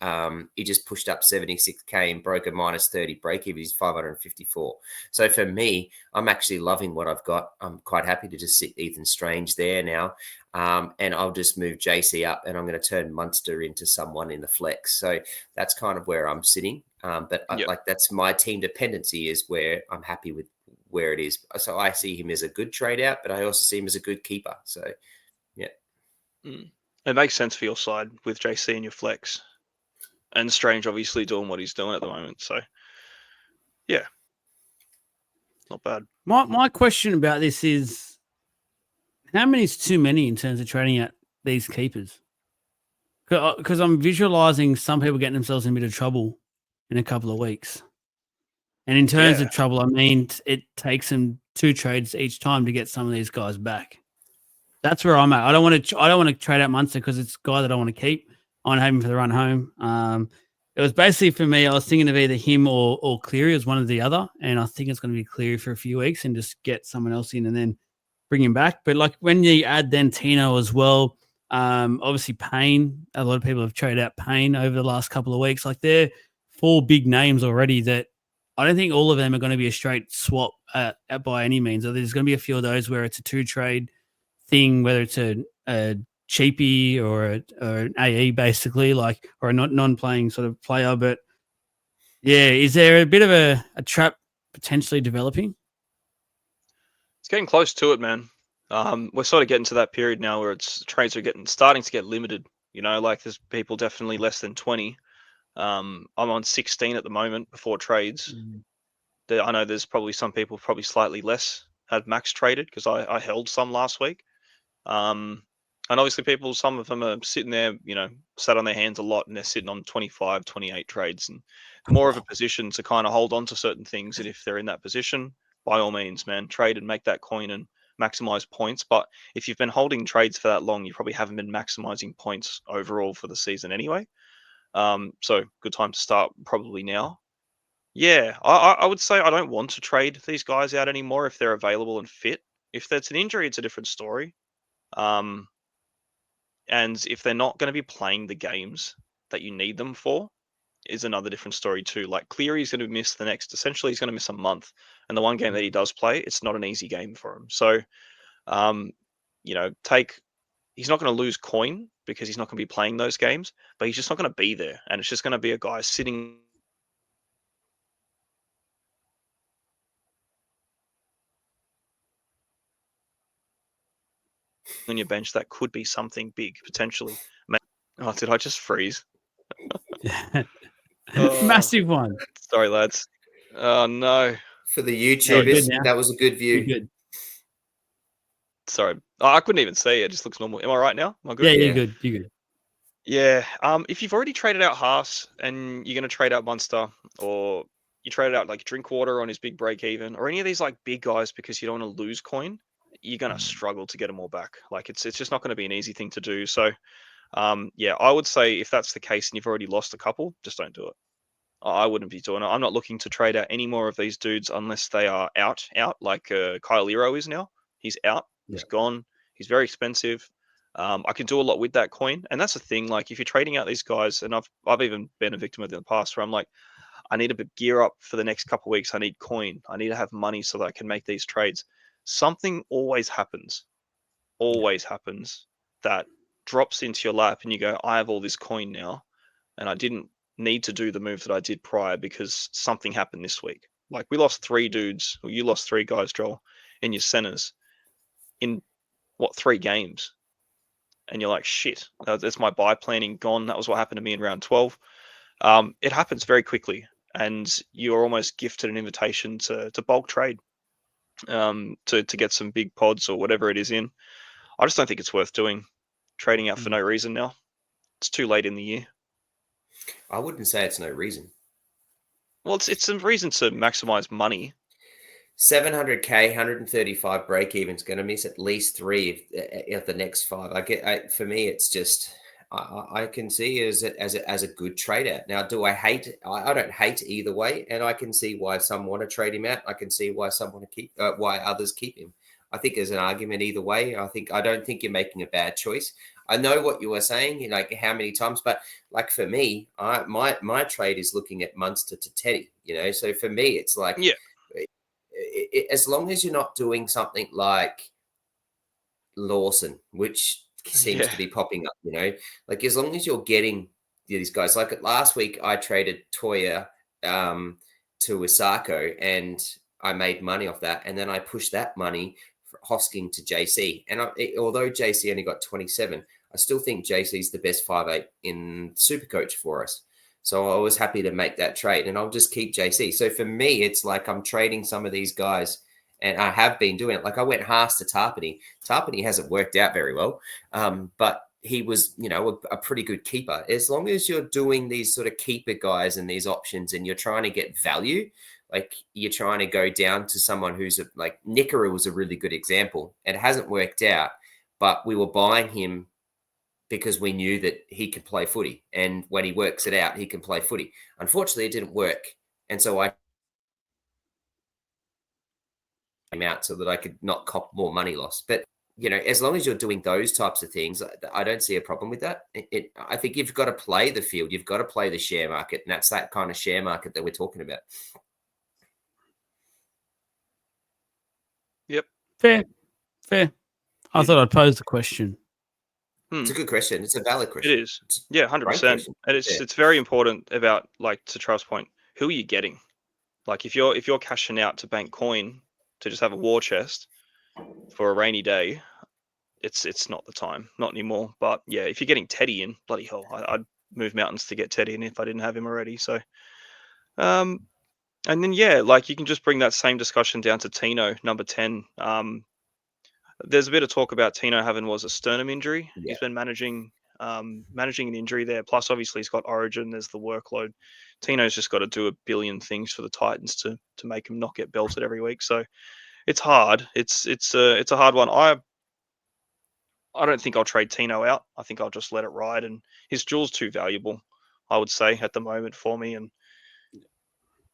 He just pushed up 76K and broke a minus 30 break even. He's 554. So for me, I'm actually loving what I've got. I'm quite happy to just sit Ethan Strange there now. And I'll just move JC up, and I'm going to turn Munster into someone in the flex. So that's kind of where I'm sitting. But like that's my team dependency is where I'm happy with where it is. So I see him as a good trade out, but I also see him as a good keeper. So yeah. It makes sense for your side with JC and your flex. And Strange obviously doing what he's doing at the moment. So yeah. Not bad. My question about this is, how many is too many in terms of trading out these keepers? Because I'm visualizing some people getting themselves in a bit of trouble in a couple of weeks. And in terms of trouble, I mean, it takes them 2 trades each time to get some of these guys back. That's where I'm at. I don't want to trade out Munster because it's a guy that I want to keep. I want to have him for the run home. It was basically for me, I was thinking of either him or Cleary as one or the other. And I think it's going to be Cleary for a few weeks and just get someone else in and then bring him back. But like when you add then Tino as well, obviously Payne, a lot of people have traded out Payne over the last couple of weeks. Like they're 4 big names already that I don't think all of them are going to be a straight swap by any means. There's going to be a few of those where it's a 2-trade thing, whether it's a cheapie or an AE basically, like, or a non-playing sort of player. But yeah, is there a bit of a trap potentially developing? It's getting close to it, man. We're sort of getting to that period now where trades are starting to get limited. You know, like there's people definitely less than 20. I'm on 16 at the moment before trades. I know there's probably some people probably slightly less had max traded because I held some last week. And obviously some of them are sitting there, you know, sat on their hands a lot and they're sitting on 25, 28 trades and more of a position to kind of hold on to certain things. And if they're in that position, by all means, man, trade and make that coin and maximize points. But if you've been holding trades for that long, you probably haven't been maximizing points overall for the season anyway. So good time to start probably now. Yeah, I would say I don't want to trade these guys out anymore if they're available and fit. If there's an injury, it's a different story. And if they're not going to be playing the games that you need them for, is another different story too. Like Cleary's going to miss essentially he's going to miss a month. And the one game that he does play, it's not an easy game for him. So, you know, he's not going to lose coin because he's not going to be playing those games, but he's just not going to be there. And it's just going to be a guy sitting on your bench that could be something big potentially. Oh, did I just freeze? Massive one. Sorry, lads. Oh no. For the YouTubers, that was a good view. You're good. Sorry. I couldn't even see it. It just looks normal. Am I right now? Am I good? Yeah, you're good. You're good. Yeah. If you've already traded out Haas and you're going to trade out Munster, or you traded out like Drinkwater on his big break even, or any of these like big guys because you don't want to lose coin, you're going to struggle to get them all back. Like it's just not going to be an easy thing to do. So, yeah, I would say if that's the case and you've already lost a couple, just don't do it. I wouldn't be doing it. I'm not looking to trade out any more of these dudes unless they are out, like Kyle Ero is now. He's out. Yeah. He's gone. He's very expensive. I can do a lot with that coin. And that's the thing. Like if you're trading out these guys, and I've even been a victim of it in the past where I'm like, I need to gear up for the next couple of weeks. I need coin. I need to have money so that I can make these trades. Something always happens that drops into your lap and you go, I have all this coin now and I didn't need to do the move that I did prior because something happened this week. Like we lost 3 dudes, or you lost 3 guys, Joel, in your centers in 3 games. And you're like, shit, that's my buy planning gone. That was what happened to me in round 12. It happens very quickly and you're almost gifted an invitation to bulk trade, to get some big pods or whatever it is in. I just don't think it's worth doing, trading out for no reason now. It's too late in the year. I wouldn't say it's no reason. Well, it's a reason to maximize money. 700k, 135 break even is going to miss at least 3 of the next 5. For me, it's just I can see it as a good trade out. Now, do I hate? I don't hate either way, and I can see why some want to trade him out. I can see why some want to keep, why others keep him. I think there's an argument either way. I don't think you're making a bad choice. I know what you were saying, like how many times, but like for me, my trade is looking at Munster to Teddy. So for me, it's like, yeah. As long as you're not doing something like Lawson, which seems to be popping up, like as long as you're getting these guys. Like last week, I traded Toya to Osako, and I made money off that, and then I pushed that money for Hosking to JC. And although JC only got 27, I still think JC's the best 5'8" in Supercoach for us. So I was happy to make that trade, and I'll just keep JC. So for me, it's like I'm trading some of these guys, and I have been doing it. Like I went Haas to Tarpany. Tarpany hasn't worked out very well, but he was, a pretty good keeper. As long as you're doing these sort of keeper guys and these options, and you're trying to get value, like you're trying to go down to someone who's like Nickera was a really good example. It hasn't worked out, but we were buying him because we knew that he could play footy. And when he works it out, he can play footy. Unfortunately, it didn't work. And so I came out so that I could not cop more money loss. But, as long as you're doing those types of things, I don't see a problem with that. I think you've got to play the field. You've got to play the share market. And that's that kind of share market that we're talking about. Yep. Fair. I thought I'd pose the question. It's a good question. It's a valid question. It is. Yeah, 100%. And it's very important about, like, to Trav's point, who are you getting? Like if you're cashing out to bank coin to just have a war chest for a rainy day, it's not the time, not anymore. But yeah, if you're getting Teddy in, bloody hell, I'd move mountains to get Teddy in if I didn't have him already. So, and then yeah, like you can just bring that same discussion down to Tino, number 10. There's a bit of talk about Tino having a sternum injury. Yeah. He's been managing an injury there. Plus, obviously, he's got Origin. There's the workload. Tino's just got to do a billion things for the Titans to make him not get belted every week. So it's hard. It's a hard one. I don't think I'll trade Tino out. I think I'll just let it ride. And his duel's too valuable, I would say, at the moment for me. And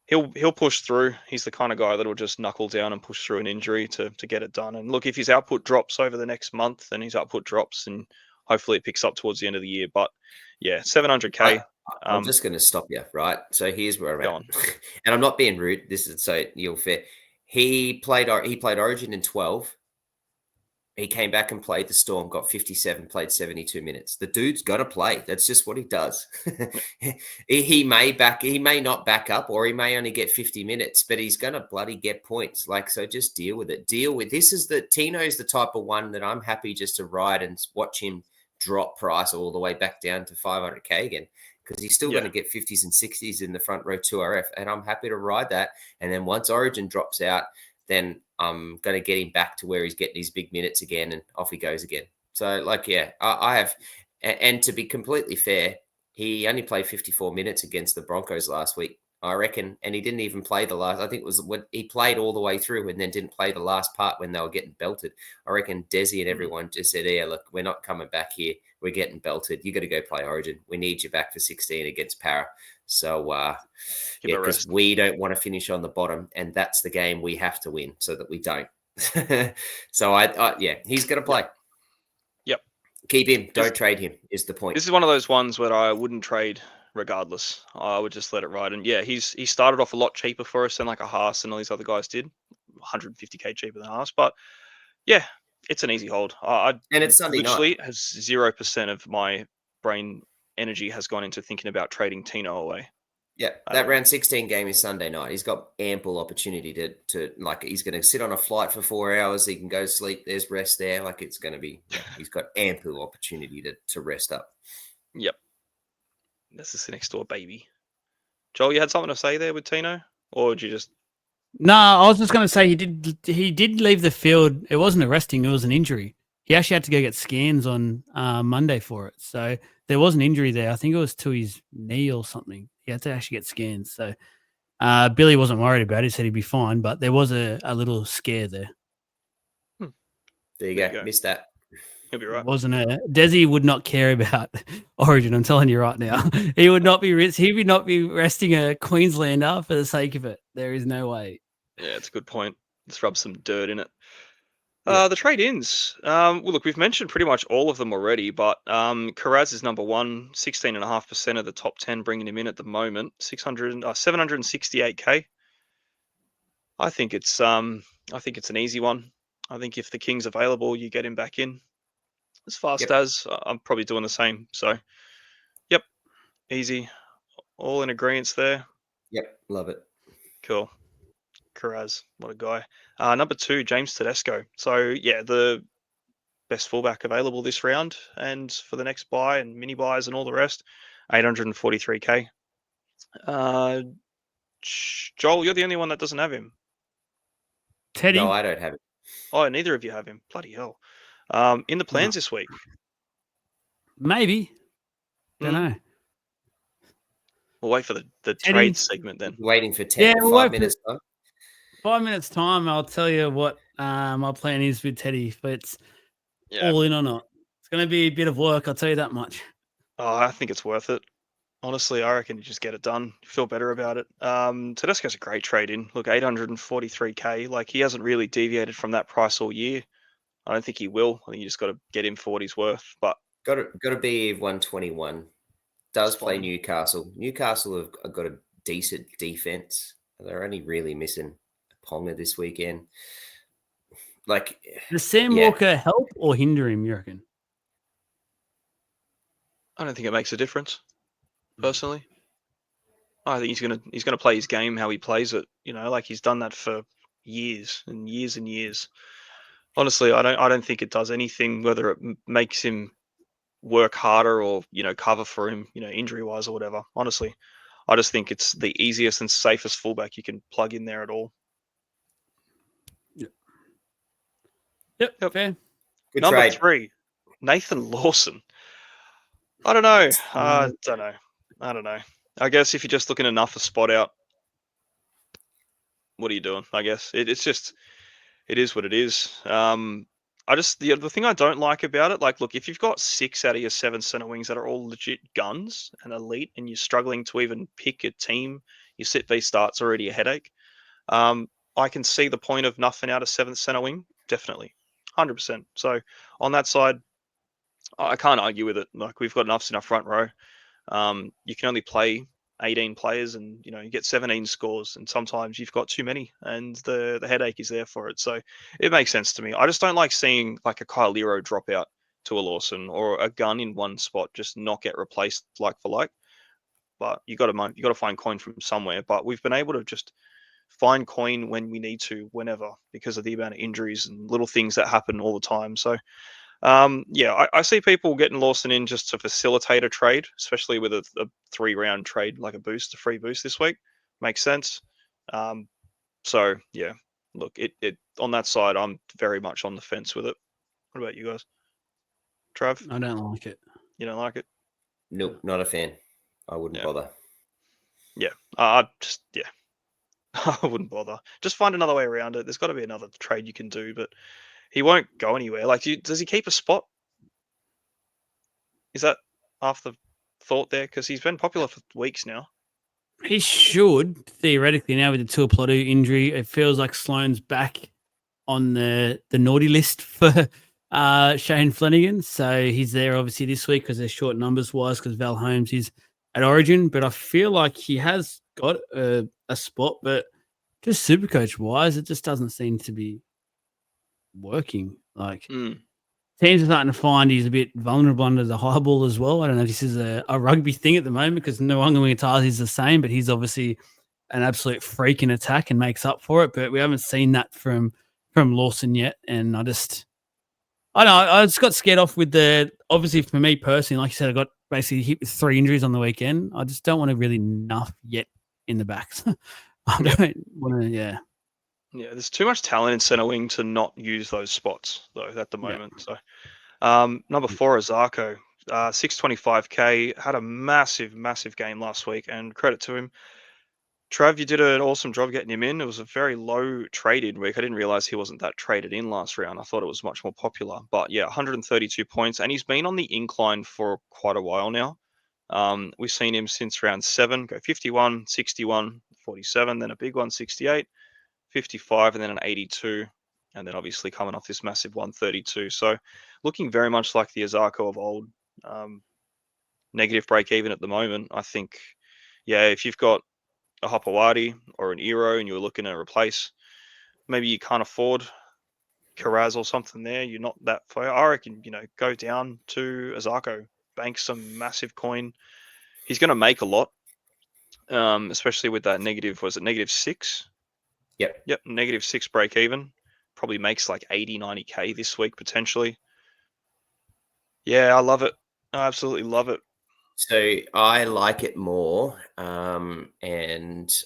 he'll push through. He's the kind of guy that will just knuckle down and push through an injury to get it done. And look, if his output drops over the next month, then his output drops, and hopefully it picks up towards the end of the year. But yeah, 700K. I'm just going to stop you, right? So here's where I'm at. And I'm not being rude. This is so you're fair. He played Origin in 12. He came back and played the Storm, got 57, played 72 minutes. The dude's going to play. That's just what he does. he may not back up, or he may only get 50 minutes, but he's going to bloody get points. Like, so just deal with it. Tino's the type of one that I'm happy just to ride and watch him drop price all the way back down to 500K again, because he's still going to get 50s and 60s in the front row 2RF, and I'm happy to ride that. And then once Origin drops out, then I'm going to get him back to where he's getting his big minutes again, and off he goes again. So, like, yeah, I have, and to be completely fair, he only played 54 minutes against the Broncos last week, I reckon, and he didn't even play the last. I think it was when he played all the way through and then didn't play the last part when they were getting belted. I reckon Desi and everyone just said, "Yeah, look, we're not coming back here. We're getting belted. You got to go play Origin. We need you back for 16 against Para." So, because we don't want to finish on the bottom, and that's the game we have to win so that we don't. So, he's going to play. Yep. Keep him. Don't trade him is the point. This is one of those ones where I wouldn't trade regardless. I would just let it ride. And yeah, he started off a lot cheaper for us than like a Haas and all these other guys did. 150K cheaper than Haas. But yeah, it's an easy hold. And it's Sunday night. Has 0% of my brain energy has gone into thinking about trading Tino away. Yeah, that round 16 game is Sunday night. He's got ample opportunity to like, he's going to sit on a flight for 4 hours. He can go sleep. There's rest there. Like, it's going to be, he's got ample opportunity to rest up. Yep. This is the next door baby. Joel, you had something to say there with Tino, or did you just? No, I was just going to say he did leave the field. It wasn't a resting; it was an injury. He actually had to go get scans on Monday for it. So there was an injury there. I think it was to his knee or something. He had to actually get scans. So Billy wasn't worried about it. He said he'd be fine, but there was a little scare there. There you go. Missed that. He'll be right. Wasn't it? Desi would not care about Origin. I'm telling you right now. He would not be resting a Queenslander for the sake of it. There is no way. Yeah, it's a good point. Let's rub some dirt in it. The trade-ins. Well, look, we've mentioned pretty much all of them already, but Karaz is number one, 16.5% of the top 10 bringing him in at the moment, 768K. I think it's an easy one. I think if the King's available, you get him back in as fast as. I'm probably doing the same. So, yep, easy. All in agreement there. Yep, love it. Cool. Carraz, what a guy. Number 2, James Tedesco. So, yeah, the best fullback available this round and for the next buy and mini buys and all the rest, 843k. Joel, you're the only one that doesn't have him. Teddy, No, I don't have it. Oh, neither of you have him. Bloody hell. In the plans this week. maybe. Don't know. We'll wait for the Teddy. trade segment then. Waiting for we'll 5 minutes. 5 minutes time, I'll tell you what my plan is with Teddy. If it's all in or not, it's going to be a bit of work. I'll tell you that much. Oh, I think it's worth it. Honestly, I reckon you just get it done. You feel better about it. Tedesco's a great trade in. Look, 843k. Like, he hasn't really deviated from that price all year. I don't think he will. I think you just got to get him for what he's worth. But Got to be 121. Does play fine. Newcastle. Newcastle have got a decent defense. They're only really missing Ponga this weekend. Like, does Sam Walker help or hinder him, you reckon? I don't think it makes a difference, personally. I think he's gonna play his game how he plays it. You know, like he's done that for years and years and years. Honestly, I don't think it does anything whether it makes him work harder or cover for him, injury wise or whatever. Honestly, I just think it's the easiest and safest fullback you can plug in there at all. Yep. Fair. good Number trade. 3, Nathan Lawson. I don't know. I don't know. I guess if you're just looking enough a spot out, what are you doing? I guess it is what it is. The thing I don't like about it, like, look, if you've got 6 out of your 7 center wings that are all legit guns and elite, and you're struggling to even pick a team, your sit v start's already a headache. I can see the point of nothing out of 7th center wing, definitely, 100%. So on that side, I can't argue with it. Like, we've got enough in our front row. You can only play 18 players and you get 17 scores, and sometimes you've got too many and the headache is there for it. So it makes sense to me. I just don't like seeing like a Kyle Lero drop out to a Lawson or a gun in one spot just not get replaced like for like. But you got to find coin from somewhere. But we've been able to just find coin when we need to, whenever, because of the amount of injuries and little things that happen all the time. So I see people getting Lawson in just to facilitate a trade, especially with a 3-round trade, like a free boost this week. Makes sense. So yeah, look, it on that side, I'm very much on the fence with it. What about you guys? Trav? I don't like it. You don't like it? Nope, not a fan. I wouldn't bother. Yeah, I wouldn't bother. Just find another way around it. There's got to be another trade you can do, but he won't go anywhere. Like, does he keep a spot? Is that half the thought there? Because he's been popular for weeks now. He should, theoretically, now with the Tuipulotu injury. It feels like Sloane's back on the naughty list for Shane Flanagan. So he's there obviously this week because they're short numbers wise because Val Holmes is at Origin. But I feel like he has got a spot, but just Supercoach wise, it just doesn't seem to be working. Like teams are starting to find he's a bit vulnerable under the high ball as well. I don't know if this is a rugby thing at the moment because Nwanga is the same, but he's obviously an absolute freak in attack and makes up for it. But we haven't seen that from Lawson yet. And I just got scared off with obviously for me personally, like you said, I got basically hit with 3 injuries on the weekend. I just don't want to really nuff yet in the backs. I don't want to, Yeah, there's too much talent in centre wing to not use those spots, though, at the moment. So, number 4 is Zarko. 625k, had a massive, massive game last week, and credit to him. Trav, you did an awesome job getting him in. It was a very low traded week. I didn't realize he wasn't that traded in last round. I thought it was much more popular. But yeah, 132 points, and he's been on the incline for quite a while now. We've seen him since round 7 go 51, 61, 47, then a big one, 68. 55 and then an 82, and then obviously coming off this massive 132. So looking very much like the Azarko of old. Negative break even at the moment. I think, if you've got a Hopewadi or an Eero and you're looking to replace, maybe you can't afford Carraz or something there, you're not that far. I reckon, go down to Azarko, bank some massive coin. He's going to make a lot. especially with that negative, was it -6? Yep. Yep, -6 break even. Probably makes like 80, 90K this week potentially. Yeah, I love it. I absolutely love it. So I like it more, and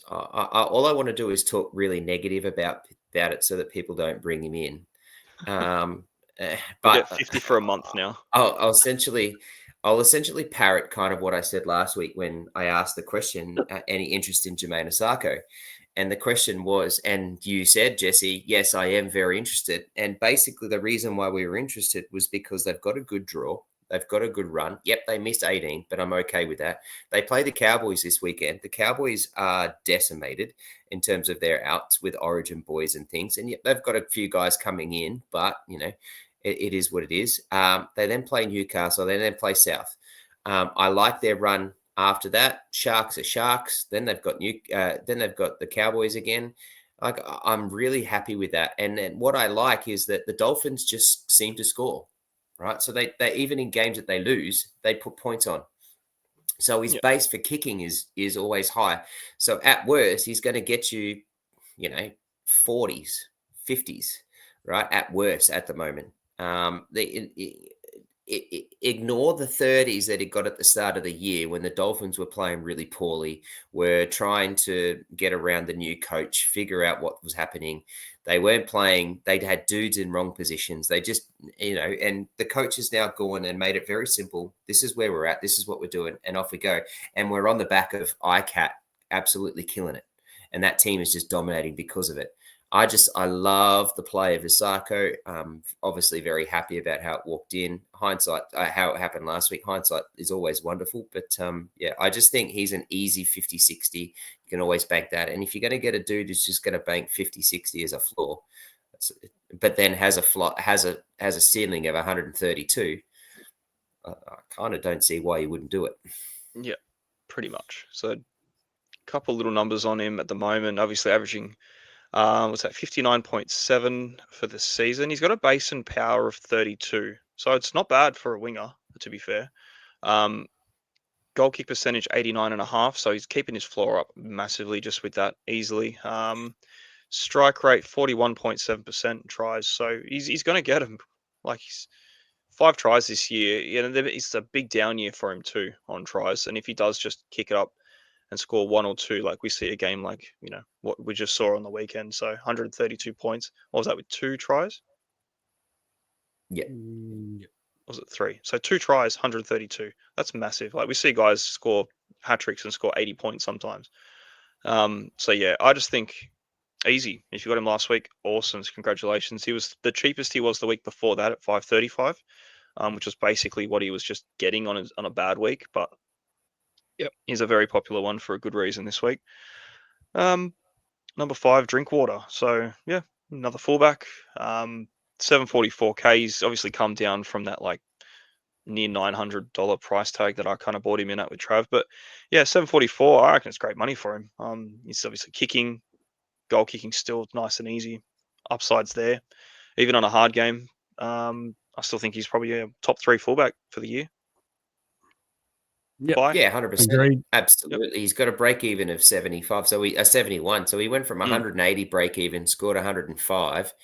all I want to do is talk really negative about it so that people don't bring him in. We'll But get 50 for a month now. I'll essentially parrot kind of what I said last week when I asked the question, any interest in Jermaine Osako? And the question was, and you said, Jesse, yes, I am very interested. And basically the reason why we were interested was because they've got a good draw. They've got a good run. Yep, they missed 18, but I'm okay with that. They play the Cowboys this weekend. The Cowboys are decimated in terms of their outs with Origin boys and things. And yet they've got a few guys coming in, but, it is what it is. They then play Newcastle. They then play South. I like their run after that. Sharks are Sharks. Then they've got then they've got the Cowboys again. Like, I'm really happy with that. And then what I like is that the Dolphins just seem to score. Right, so they even in games that they lose, they put points on. So his base for kicking is always high. So at worst, he's going to get you, 40s, 50s, right? At worst, at the moment. Ignore the 30s that he got at the start of the year when the Dolphins were playing really poorly, were trying to get around the new coach, figure out what was happening. They weren't playing. They'd had dudes in wrong positions. They just, and the coach has now gone and made it very simple. This is where we're at. This is what we're doing. And off we go. And we're on the back of ICAT absolutely killing it. And that team is just dominating because of it. I love the play of Osako. Obviously very happy about how it walked in. Hindsight, how it happened last week. Hindsight is always wonderful. But I just think he's an easy 50-60. You can always bank that. And if you're going to get a dude who's just going to bank 50-60 as a floor, but then has a ceiling of 132, I kind of don't see why you wouldn't do it. Yeah, pretty much. So a couple little numbers on him at the moment, obviously averaging what's that, 59.7 for the season. He's got a base and power of 32. So it's not bad for a winger, to be fair. Goal kick percentage 89.5. So he's keeping his floor up massively just with that easily. Strike rate 41.7% tries. So he's going to get him. Like, he's 5 tries this year. It's a big down year for him too on tries. And if he does just kick it up and score 1 or 2, like we see a game like, what we just saw on the weekend. So 132 points. What was that, with 2 tries? Yeah. Was it 3? So 2 tries, 132. That's massive. Like, we see guys score hat tricks and score 80 points sometimes. So yeah, I just think easy. If you got him last week, awesome. Congratulations. He was the cheapest he was the week before that at 535, which was basically what he was just getting on a bad week. But yep, he's a very popular one for a good reason this week. Number 5, Drinkwater. So yeah, another fullback. 744K. He's obviously come down from that like near $900 price tag that I kind of bought him in at with Trav. But yeah, 744. I reckon it's great money for him. He's obviously kicking, goal kicking still nice and easy. Upsides there, even on a hard game. I still think he's probably a top 3 fullback for the year. Yep. Buy. Yeah, 100%. Agreed. Absolutely. Yep. He's got a break even of 75. So 71. So he went from 180 break even, scored 105,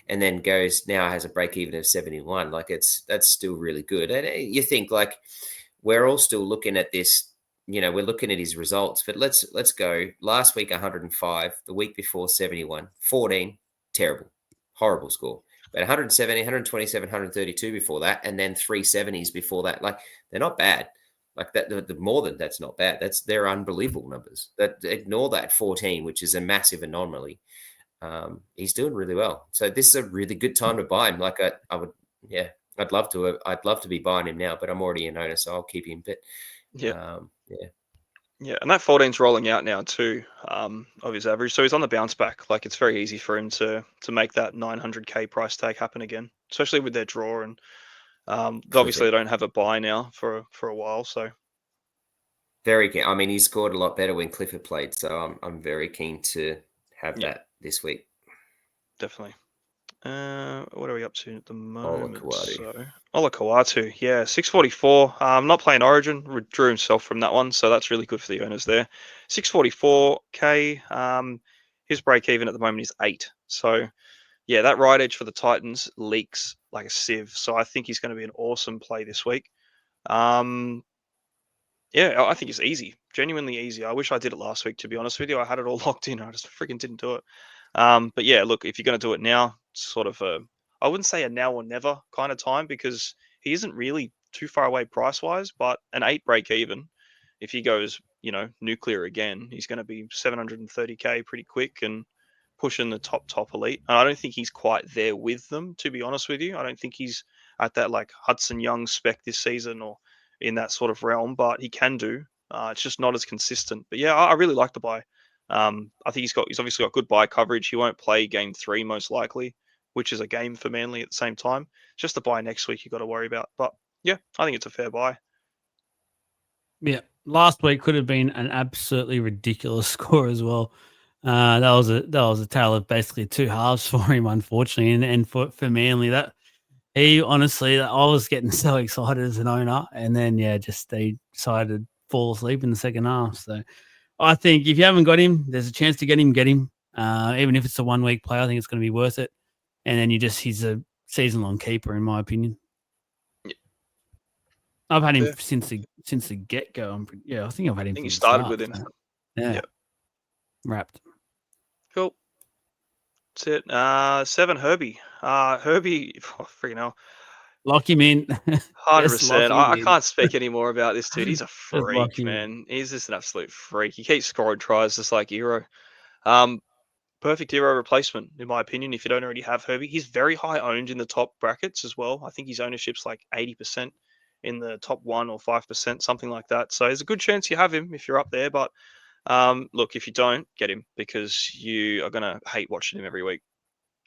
and then now has a break even of 71. Like, that's still really good. And you think, like, we're all still looking at this, we're looking at his results, but let's go. Last week 105, the week before 71, 14, terrible, horrible score. But 170, 127, 132 before that, and then 370s before that. Like, they're not bad. Like that, the more than that's not bad. They're unbelievable numbers. That ignore that 14, which is a massive anomaly. He's doing really well. So this is a really good time to buy him. Like I would, yeah, I'd love to be buying him now, but I'm already an owner, so I'll keep him. But yeah, and that 14's rolling out now too, of his average. So he's on the bounce back. Like, it's very easy for him to make that 900K price tag happen again, especially with their draw. And obviously they don't have a buy now for a while. So very keen. I mean, he scored a lot better when Clifford played, so I'm very keen to have that this week. Definitely. What are we up to at the moment? Olakau'atu. Olakau'atu, yeah, 644. Not playing Origin, withdrew himself from that one, so that's really good for the owners there. 644k. His break even at the moment is 8. So yeah, that right edge for the Titans leaks like a sieve. So I think he's going to be an awesome play this week. Yeah, I think it's easy, genuinely easy. I wish I did it last week, to be honest with you. I had it all locked in. I just freaking didn't do it. But yeah, look, if you're going to do it now, it's sort of I wouldn't say a now or never kind of time because he isn't really too far away price wise, but an 8 break even, if he goes, nuclear again, he's going to be 730k pretty quick and pushing the top elite. And I don't think he's quite there with them, to be honest with you. I don't think he's at that like Hudson Young spec this season or in that sort of realm, but he can do. It's just not as consistent. But yeah, I really like the buy. I think he's obviously got good buy coverage. He won't play game 3 most likely, which is a game for Manly at the same time. It's just the buy next week you got to worry about. But yeah, I think it's a fair buy. Yeah, last week could have been an absolutely ridiculous score as well. That was a tale of basically 2 halves for him, unfortunately, and for Manly that. He honestly, I was getting so excited as an owner, and then just they decided to fall asleep in the second half. So I think if you haven't got him, there's a chance to get him. Even if it's a 1 week play, I think it's going to be worth it. And then he's a season long keeper in my opinion. Yeah. I've had him since the get go. I think I've had him. I think you from started the with start, him. So, yeah, wrapped. Cool. That's it. 7 Herbie. Herbie, freaking hell. Lock him in. 100%. I can't speak any more about this dude. He's a freak, in. man. He's just an absolute freak. He keeps scoring tries just like Hero. Perfect Hero replacement, in my opinion, if you don't already have Herbie. He's very high owned in the top brackets as well. I think his ownership's like 80% in the top 1 or 5%, something like that. So there's a good chance you have him if you're up there. But look, if you don't, get him because you are going to hate watching him every week,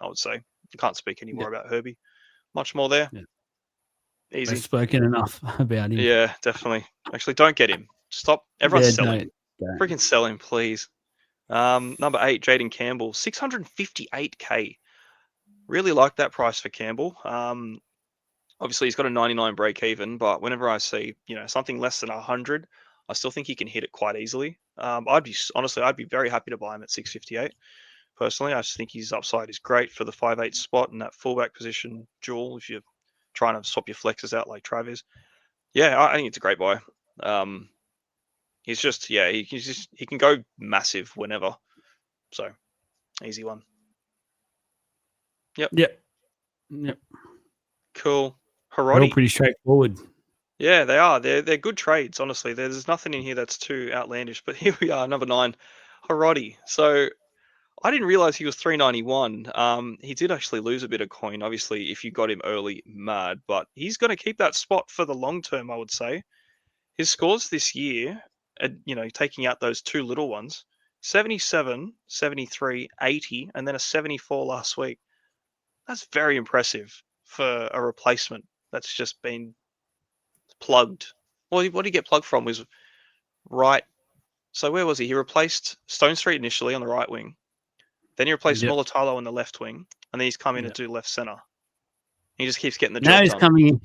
I would say. You can't speak any more about Herbie. Much more there. Yeah. Easy. We've spoken enough about him. Yeah, definitely. Actually, don't get him. Stop. Everyone sell him. Don't. Freaking sell him, please. Number 8, Jaden Campbell, 658k. Really like that price for Campbell. Obviously, he's got a 99 break even, but whenever I see something less than 100, I still think he can hit it quite easily. I'd be very happy to buy him at 658. Personally, I just think his upside is great for the 5'8" spot and that fullback position duel if you're trying to swap your flexes out like Trav is. Yeah, I think it's a great buy. He's just he can go massive whenever. So easy one. Yep. Cool. They're all Harodi. pretty straightforward. Yeah, they are. They're good trades, honestly. There's nothing in here that's too outlandish. But here we are, number 9, Harodi. So I didn't realize he was 391. He did actually lose a bit of coin. Obviously, if you got him early, mad. But he's going to keep that spot for the long term, I would say. His scores this year, taking out those 2 little ones, 77, 73, 80, and then a 74 last week. That's very impressive for a replacement that's just been plugged. What did he get plugged from? Was right. So where was he? He replaced Stone Street initially on the right wing. Then he replaced Mulatalo on the left wing, and then he's come in to do left center. He just keeps getting the job done.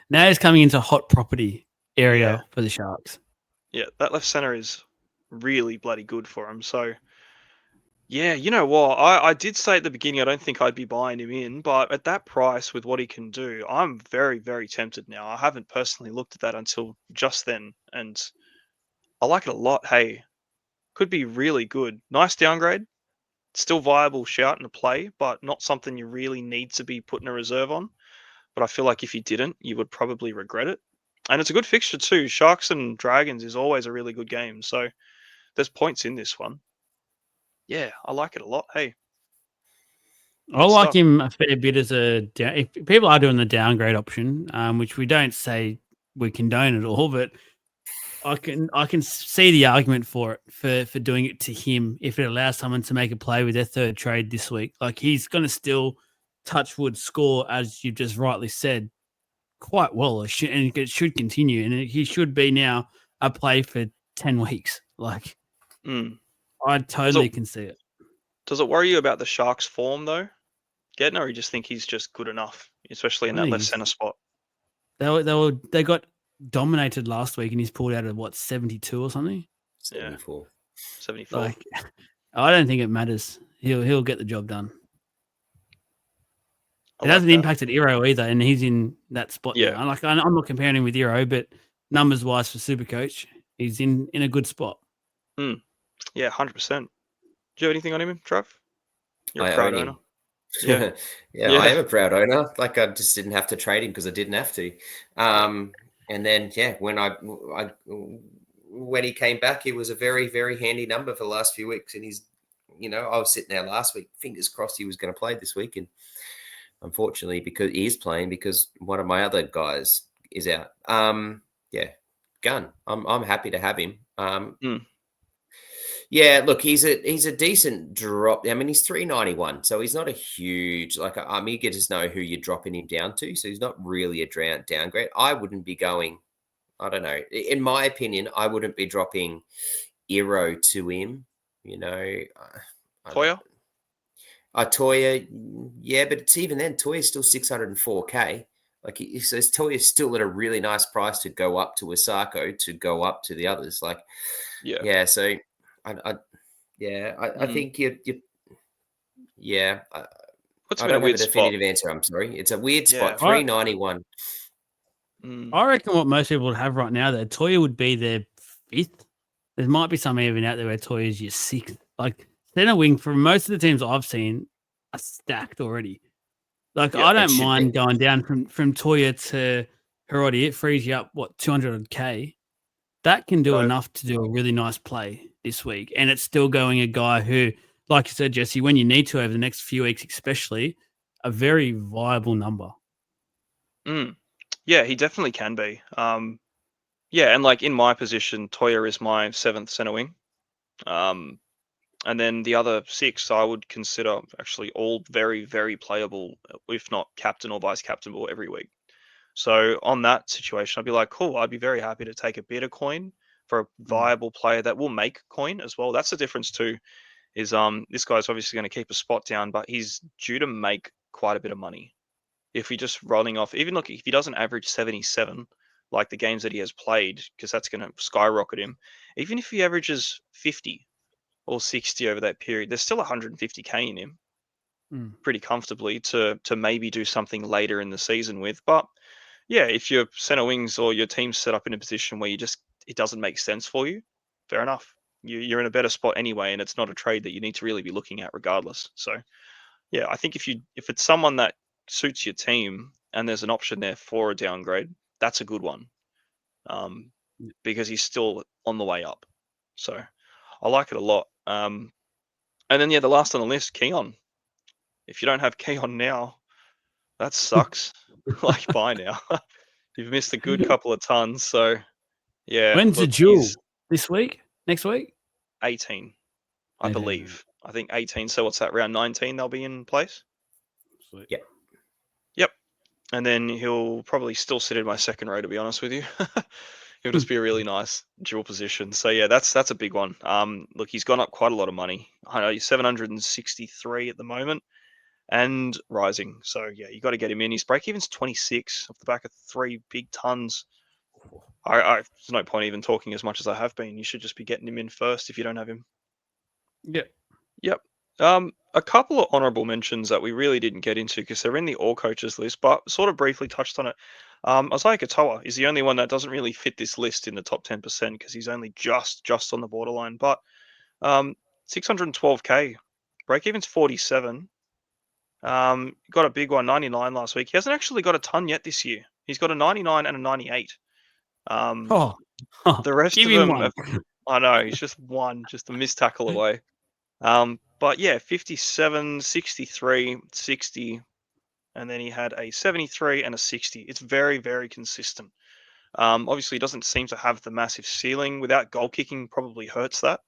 Now he's coming into hot property area for the Sharks. Yeah, that left center is really bloody good for him. So, yeah, you know what? I did say at the beginning I don't think I'd be buying him in, but at that price with what he can do, I'm very, very tempted now. I haven't personally looked at that until just then, and I like it a lot. Hey, could be really good. Nice downgrade. Still viable shout and a play, but not something you really need to be putting a reserve on. But I feel like if you didn't, you would probably regret it. And it's a good fixture too. Sharks and Dragons is always a really good game. So there's points in this one. Yeah, I like it a lot. Hey. I like him a fair bit as if people are doing the downgrade option, which we don't say we condone at all, but I can see the argument for it, for doing it to him if it allows someone to make a play with their 3rd trade this week. Like he's going to still touch wood score, as you've just rightly said, quite well, and it should continue, and he should be now a play for 10 weeks. Like, I totally can see it. Does it worry you about the Sharks' form though? getting, or you just think he's just good enough, especially in I that think left he's- center spot? They got dominated last week, and he's pulled out of what 72 or something. 74. 74. Like, I don't think it matters. He'll get the job done. I It like hasn't that. impacted Iro either, and he's in that spot Yeah. now. Like, I'm not comparing him with Iro, but numbers wise for Supercoach, he's in a good spot. Yeah, 100%. Do you have anything on him, Trav? You're a I proud own owner. him. Yeah. Yeah, I am a proud owner. Like, I just didn't have to trade him because I didn't have to. And then, yeah, when he came back, he was a very, very handy number for the last few weeks. And he's, I was sitting there last week, fingers crossed he was going to play this week. And unfortunately, because he is playing, because one of my other guys is out. Yeah, Gun. I'm happy to have him. Yeah, look, he's a decent drop. I mean, he's 391, so he's not a huge, like, I'm eager to know who you're dropping him down to. So he's not really a downgrade. I wouldn't be going, I don't know. In my opinion, I wouldn't be dropping Iro to him. Toya? Toya, yeah, but it's even then, Toya's still 604K. Like, he says, Toya's still at a really nice price to go up to Osako, to go up to the others. Like, yeah, so I think you yeah. Puts I him in a don't have a weird spot. definitive answer. I'm sorry. It's a weird Yeah. spot. 391. I reckon what most people would have right now, that Toya would be their 5th. There might be some even out there where Toya is your 6th. Like, center wing for most of the teams I've seen are stacked already. Like, Yeah, I it don't should mind be. going down from Toya to Hiroti. It frees you up, 200K. That can do So- enough to do a really nice play this week. And it's still going a guy who, like you said, Jesse, when you need to over the next few weeks, especially, a very viable number. Yeah, he definitely can be. Yeah, and like in my position, Toya is my 7th center wing. And then the other 6 I would consider actually all very, very playable, if not captain or vice captainable every week. So on that situation, I'd be like, cool, I'd be very happy to take a bit of coin for a viable player that will make coin as well. That's the difference too, is this guy's obviously going to keep a spot down, but he's due to make quite a bit of money. If he just running off, even look, if he doesn't average 77, like the games that he has played, because that's going to skyrocket him, even if he averages 50 or 60 over that period, there's still 150K in him pretty comfortably to maybe do something later in the season with. But yeah, if your center wings or your team's set up in a position where it doesn't make sense for you, fair enough. You're in a better spot anyway, and it's not a trade that you need to really be looking at regardless. So yeah, I think if it's someone that suits your team and there's an option there for a downgrade, that's a good one. Because he's still on the way up. So I like it a lot. And then the last on the list, Keon. If you don't have Keon now, that sucks. Like, bye now. You've missed a good couple of tons. So yeah. When's the look, duel? he's This week? Next week? 18, I 18, believe. I think 18. So what's that? Round 19 they'll be in place. Sweet. Yep. Yep. And then he'll probably still sit in my second row, to be honest with you. He'll just be a really nice dual position. So yeah, that's a big one. Look, he's gone up quite a lot of money. I know he's 763 at the moment and rising. So yeah, you got to get him in. His break even's 26 off the back of 3 big tons. There's no point even talking as much as I have been. You should just be getting him in first if you don't have him. Yep. A couple of honourable mentions that we really didn't get into because they're in the all coaches list, but sort of briefly touched on it. Isaiah Katoa is the only one that doesn't really fit this list in the top 10% because he's only just on the borderline. But 612K, break even's 47. Got a big one, 99 last week. He hasn't actually got a ton yet this year. He's got a 99 and a 98. The rest give of him them, one. I know, he's just a missed tackle away. But yeah, 57, 63, 60, and then he had a 73 and a 60. It's very, very consistent. Obviously, he doesn't seem to have the massive ceiling. Without goal kicking, probably hurts that.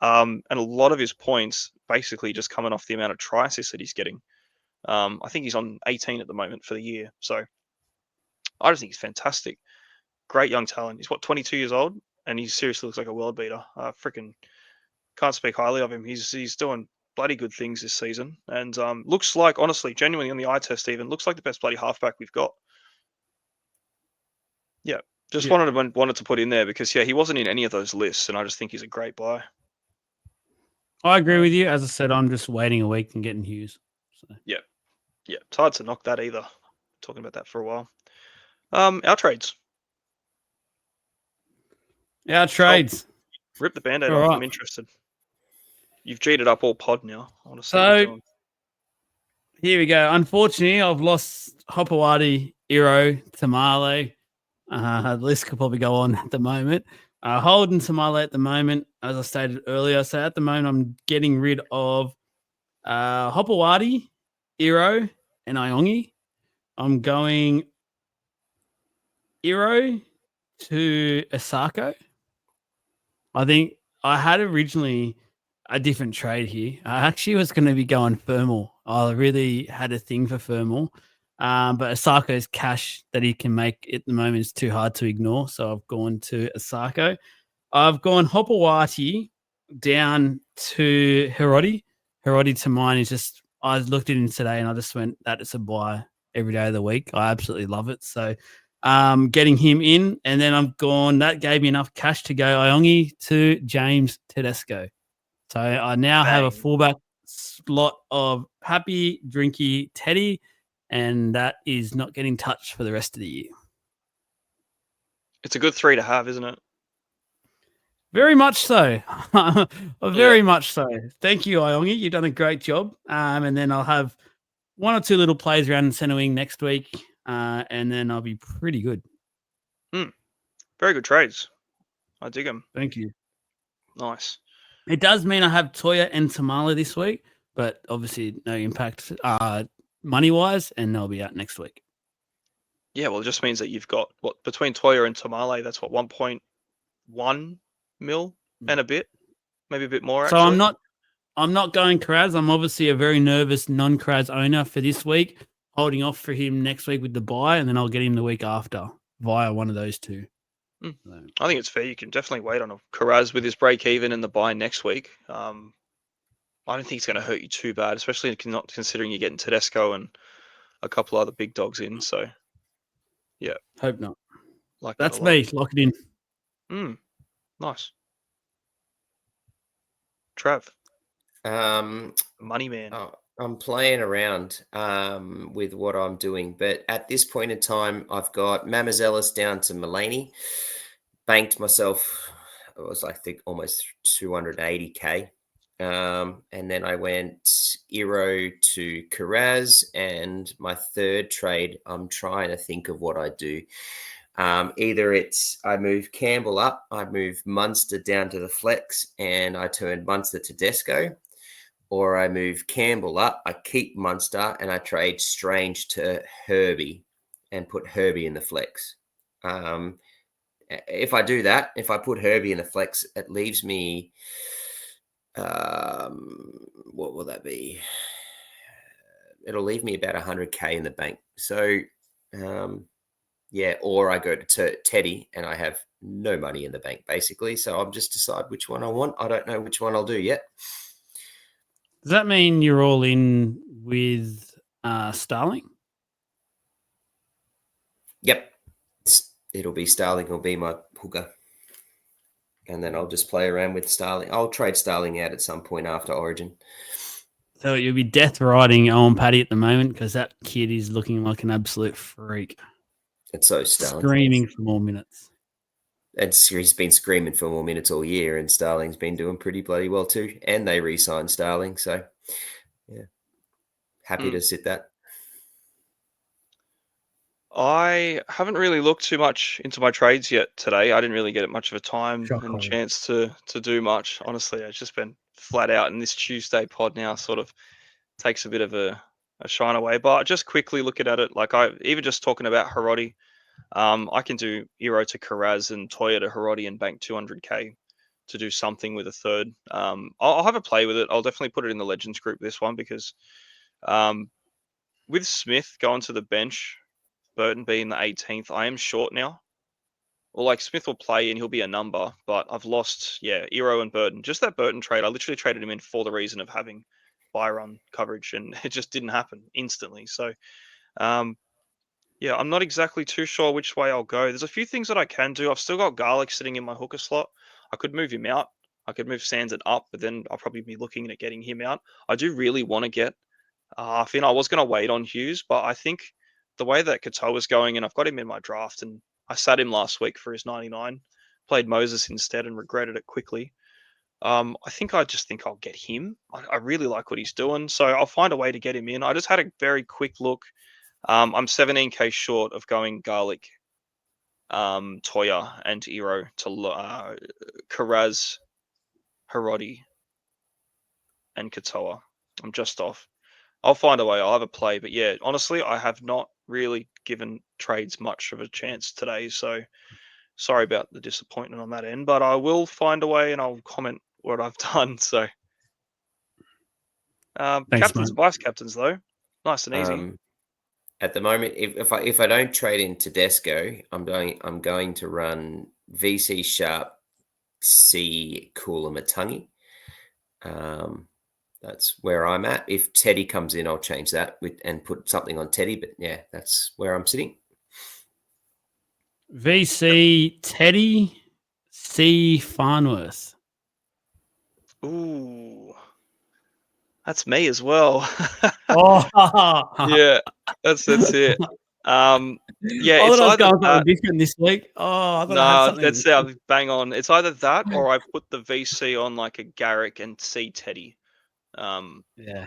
And a lot of his points basically just coming off the amount of try assists that he's getting. I think he's on 18 at the moment for the year. So I just think he's fantastic. Great young talent. He's 22 years old, and he seriously looks like a world beater. Freaking can't speak highly of him. He's doing bloody good things this season, and looks like, honestly, genuinely on the eye test, even looks like the best bloody halfback we've got. Yeah, just Yeah. wanted to put in there because he wasn't in any of those lists, and I just think he's a great buy. I agree with you. As I said, I'm just waiting a week and getting Hughes. So. Yeah, it's hard to knock that either. Talking about that for a while. Our trades. Our trades. Rip the band-aid All off. right. I'm interested. You've G'd it up all pod now. I want to see what So you're doing. here we go. Unfortunately, I've lost Hopewadi, Iro, Tamale. The list could probably go on at the moment. Holden, Tamale at the moment, as I stated earlier. So at the moment, I'm getting rid of Hopewadi, Iro, and Iongi. I'm going Iro to Asako. I think I had originally a different trade here. I actually was going to be going Thermal. I really had a thing for Thermal. But Asako's cash that he can make at the moment is too hard to ignore. So I've gone to Asako. I've gone Hopewati down to Hiroti. Hiroti to mine is just, I looked at him today and I just went, that is a buy every day of the week. I absolutely love it. So getting him in, and then I'm gone. That gave me enough cash to go Iongi to James Tedesco. So I now have a fullback slot of Happy, Drinky, Teddy, and that is not getting touched for the rest of the year. It's a good 3 to have, isn't it? Very much so. Very much so. Thank you, Iongi. You've done a great job. And then I'll have 1 or 2 little plays around in centre wing next week, and then I'll be pretty good. Very good trades. I dig them. Thank you. Nice. It does mean I have Toya and Tamala this week, but obviously no impact money-wise, and they'll be out next week. Yeah, well, it just means that you've got, between Toya and Tamale, that's 1.1 mil and a bit, maybe a bit more, actually. So I'm not going Karaz. I'm obviously a very nervous non-Karaz owner for this week, holding off for him next week with the buy, and then I'll get him the week after via one of those two. I think it's fair. You can definitely wait on a Karaz with his break even and the buy next week. I don't think it's going to hurt you too bad, especially not considering you're getting Tedesco and a couple other big dogs in. So, yeah. Hope not. Like that's me. Lock it in. Nice. Trav. Money man. I'm playing around with what I'm doing, but at this point in time, I've got Mamazelis down to Mulaney. Banked myself, it was I think almost 280k. And then I went Iro to Karaz, and my third trade, I'm trying to think of what I do. Either it's I move Campbell up, I move Munster down to the flex, and I turn Munster to Desco, or I move Campbell up, I keep Munster, and I trade Strange to Herbie and put Herbie in the flex. If I do that, if I put Herbie in the flex, it leaves me, what will that be? It'll leave me about 100k in the bank. So, or I go to Teddy and I have no money in the bank, basically. So I'll just decide which one I want. I don't know which one I'll do yet. Does that mean you're all in with Starling? Yep. It'll be Starling will be my hooker. And then I'll just play around with Starling. I'll trade Starling out at some point after Origin. So you'll be death riding Owen Paddy at the moment because that kid is looking like an absolute freak. It's so Starling. Screaming for more minutes. He's been screaming for more minutes all year, and Starling's been doing pretty bloody well too. And they re-signed Starling. So, yeah. Happy to sit that. I haven't really looked too much into my trades yet today. I didn't really get much of a time and chance to do much. Honestly, I've just been flat out, and this Tuesday pod now sort of takes a bit of a shine away. But just quickly looking at it, like even just talking about Hiroti, I can do Iro to Karaz and Toya to Hiroti and bank 200k to do something with a third. I'll have a play with it. I'll definitely put it in the Legends group, this one, because with Smith going to the bench, Burton being the 18th, I am short now. Well, like Smith will play and he'll be a number, but I've lost, Iro and Burton. Just that Burton trade, I literally traded him in for the reason of having buy run coverage, and it just didn't happen instantly. So, yeah, I'm not exactly too sure which way I'll go. There's a few things that I can do. I've still got Garlic sitting in my hooker slot. I could move him out. I could move Sands up, but then I'll probably be looking at getting him out. I do really want to get Finn. I was going to wait on Hughes, but I think the way that Katoa's going, and I've got him in my draft, and I sat him last week for his 99, played Moses instead and regretted it quickly. I think I'll get him. I really like what he's doing, so I'll find a way to get him in. I just had a very quick look. I'm 17k short of going Garlic, Toya, and Iro to Karaz, Hiroti, and Katoa. I'm just off. I'll find a way. I'll have a play. But yeah, honestly, I have not really given trades much of a chance today. So sorry about the disappointment on that end. But I will find a way and I'll comment what I've done. So Thanks, captains, mate. vice captains, though. Nice and easy. At the moment, if I don't trade in Tedesco, I'm going to run VC Sharp, C Cooler Matangi. That's where I'm at. If Teddy comes in, I'll change that and put something on Teddy. But yeah, that's where I'm sitting. VC Teddy, C Farnworth. Ooh, that's me as well. Oh, yeah, that's it. Yeah, I it's thought I was either going that. something different this week. Oh, I thought I had No, something. that's it. Bang on. It's either that or I put the VC on like a Garrick and C Teddy. Yeah.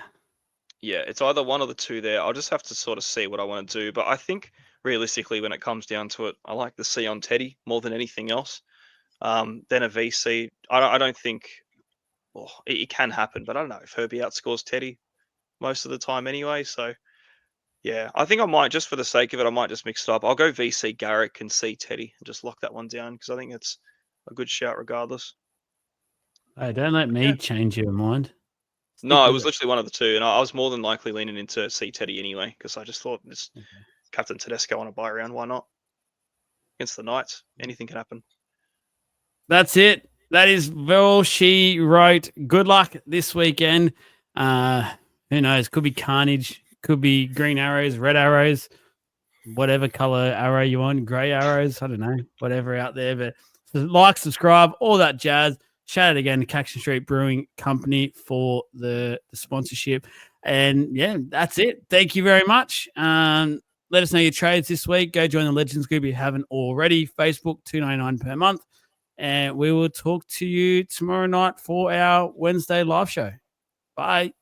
Yeah, it's either one of the two there. I'll just have to sort of see what I want to do. But I think realistically, when it comes down to it, I like the C on Teddy more than anything else. Then a VC. I don't think it can happen, but I don't know if Herbie outscores Teddy most of the time anyway. So yeah, I think I might, just for the sake of it, I might just mix it up. I'll go VC Garrick and C Teddy and just lock that one down because I think it's a good shout regardless. Hey, don't let me change your mind. No, it was literally one of the two, and I was more than likely leaning into C Teddy anyway because I just thought this Captain Tedesco on a buy round. Why not? Against the Knights, anything can happen. That's it. That is all she wrote. Good luck this weekend. Who knows? Could be carnage. Could be green arrows, red arrows, whatever color arrow you want, gray arrows. I don't know, whatever out there. But like, subscribe, all that jazz. Shout out again to Caxton Street Brewing Company for the sponsorship. And yeah, that's it. Thank you very much. Let us know your trades this week. Go join the Legends group if you haven't already. Facebook, $2.99 per month. And we will talk to you tomorrow night for our Wednesday live show. Bye.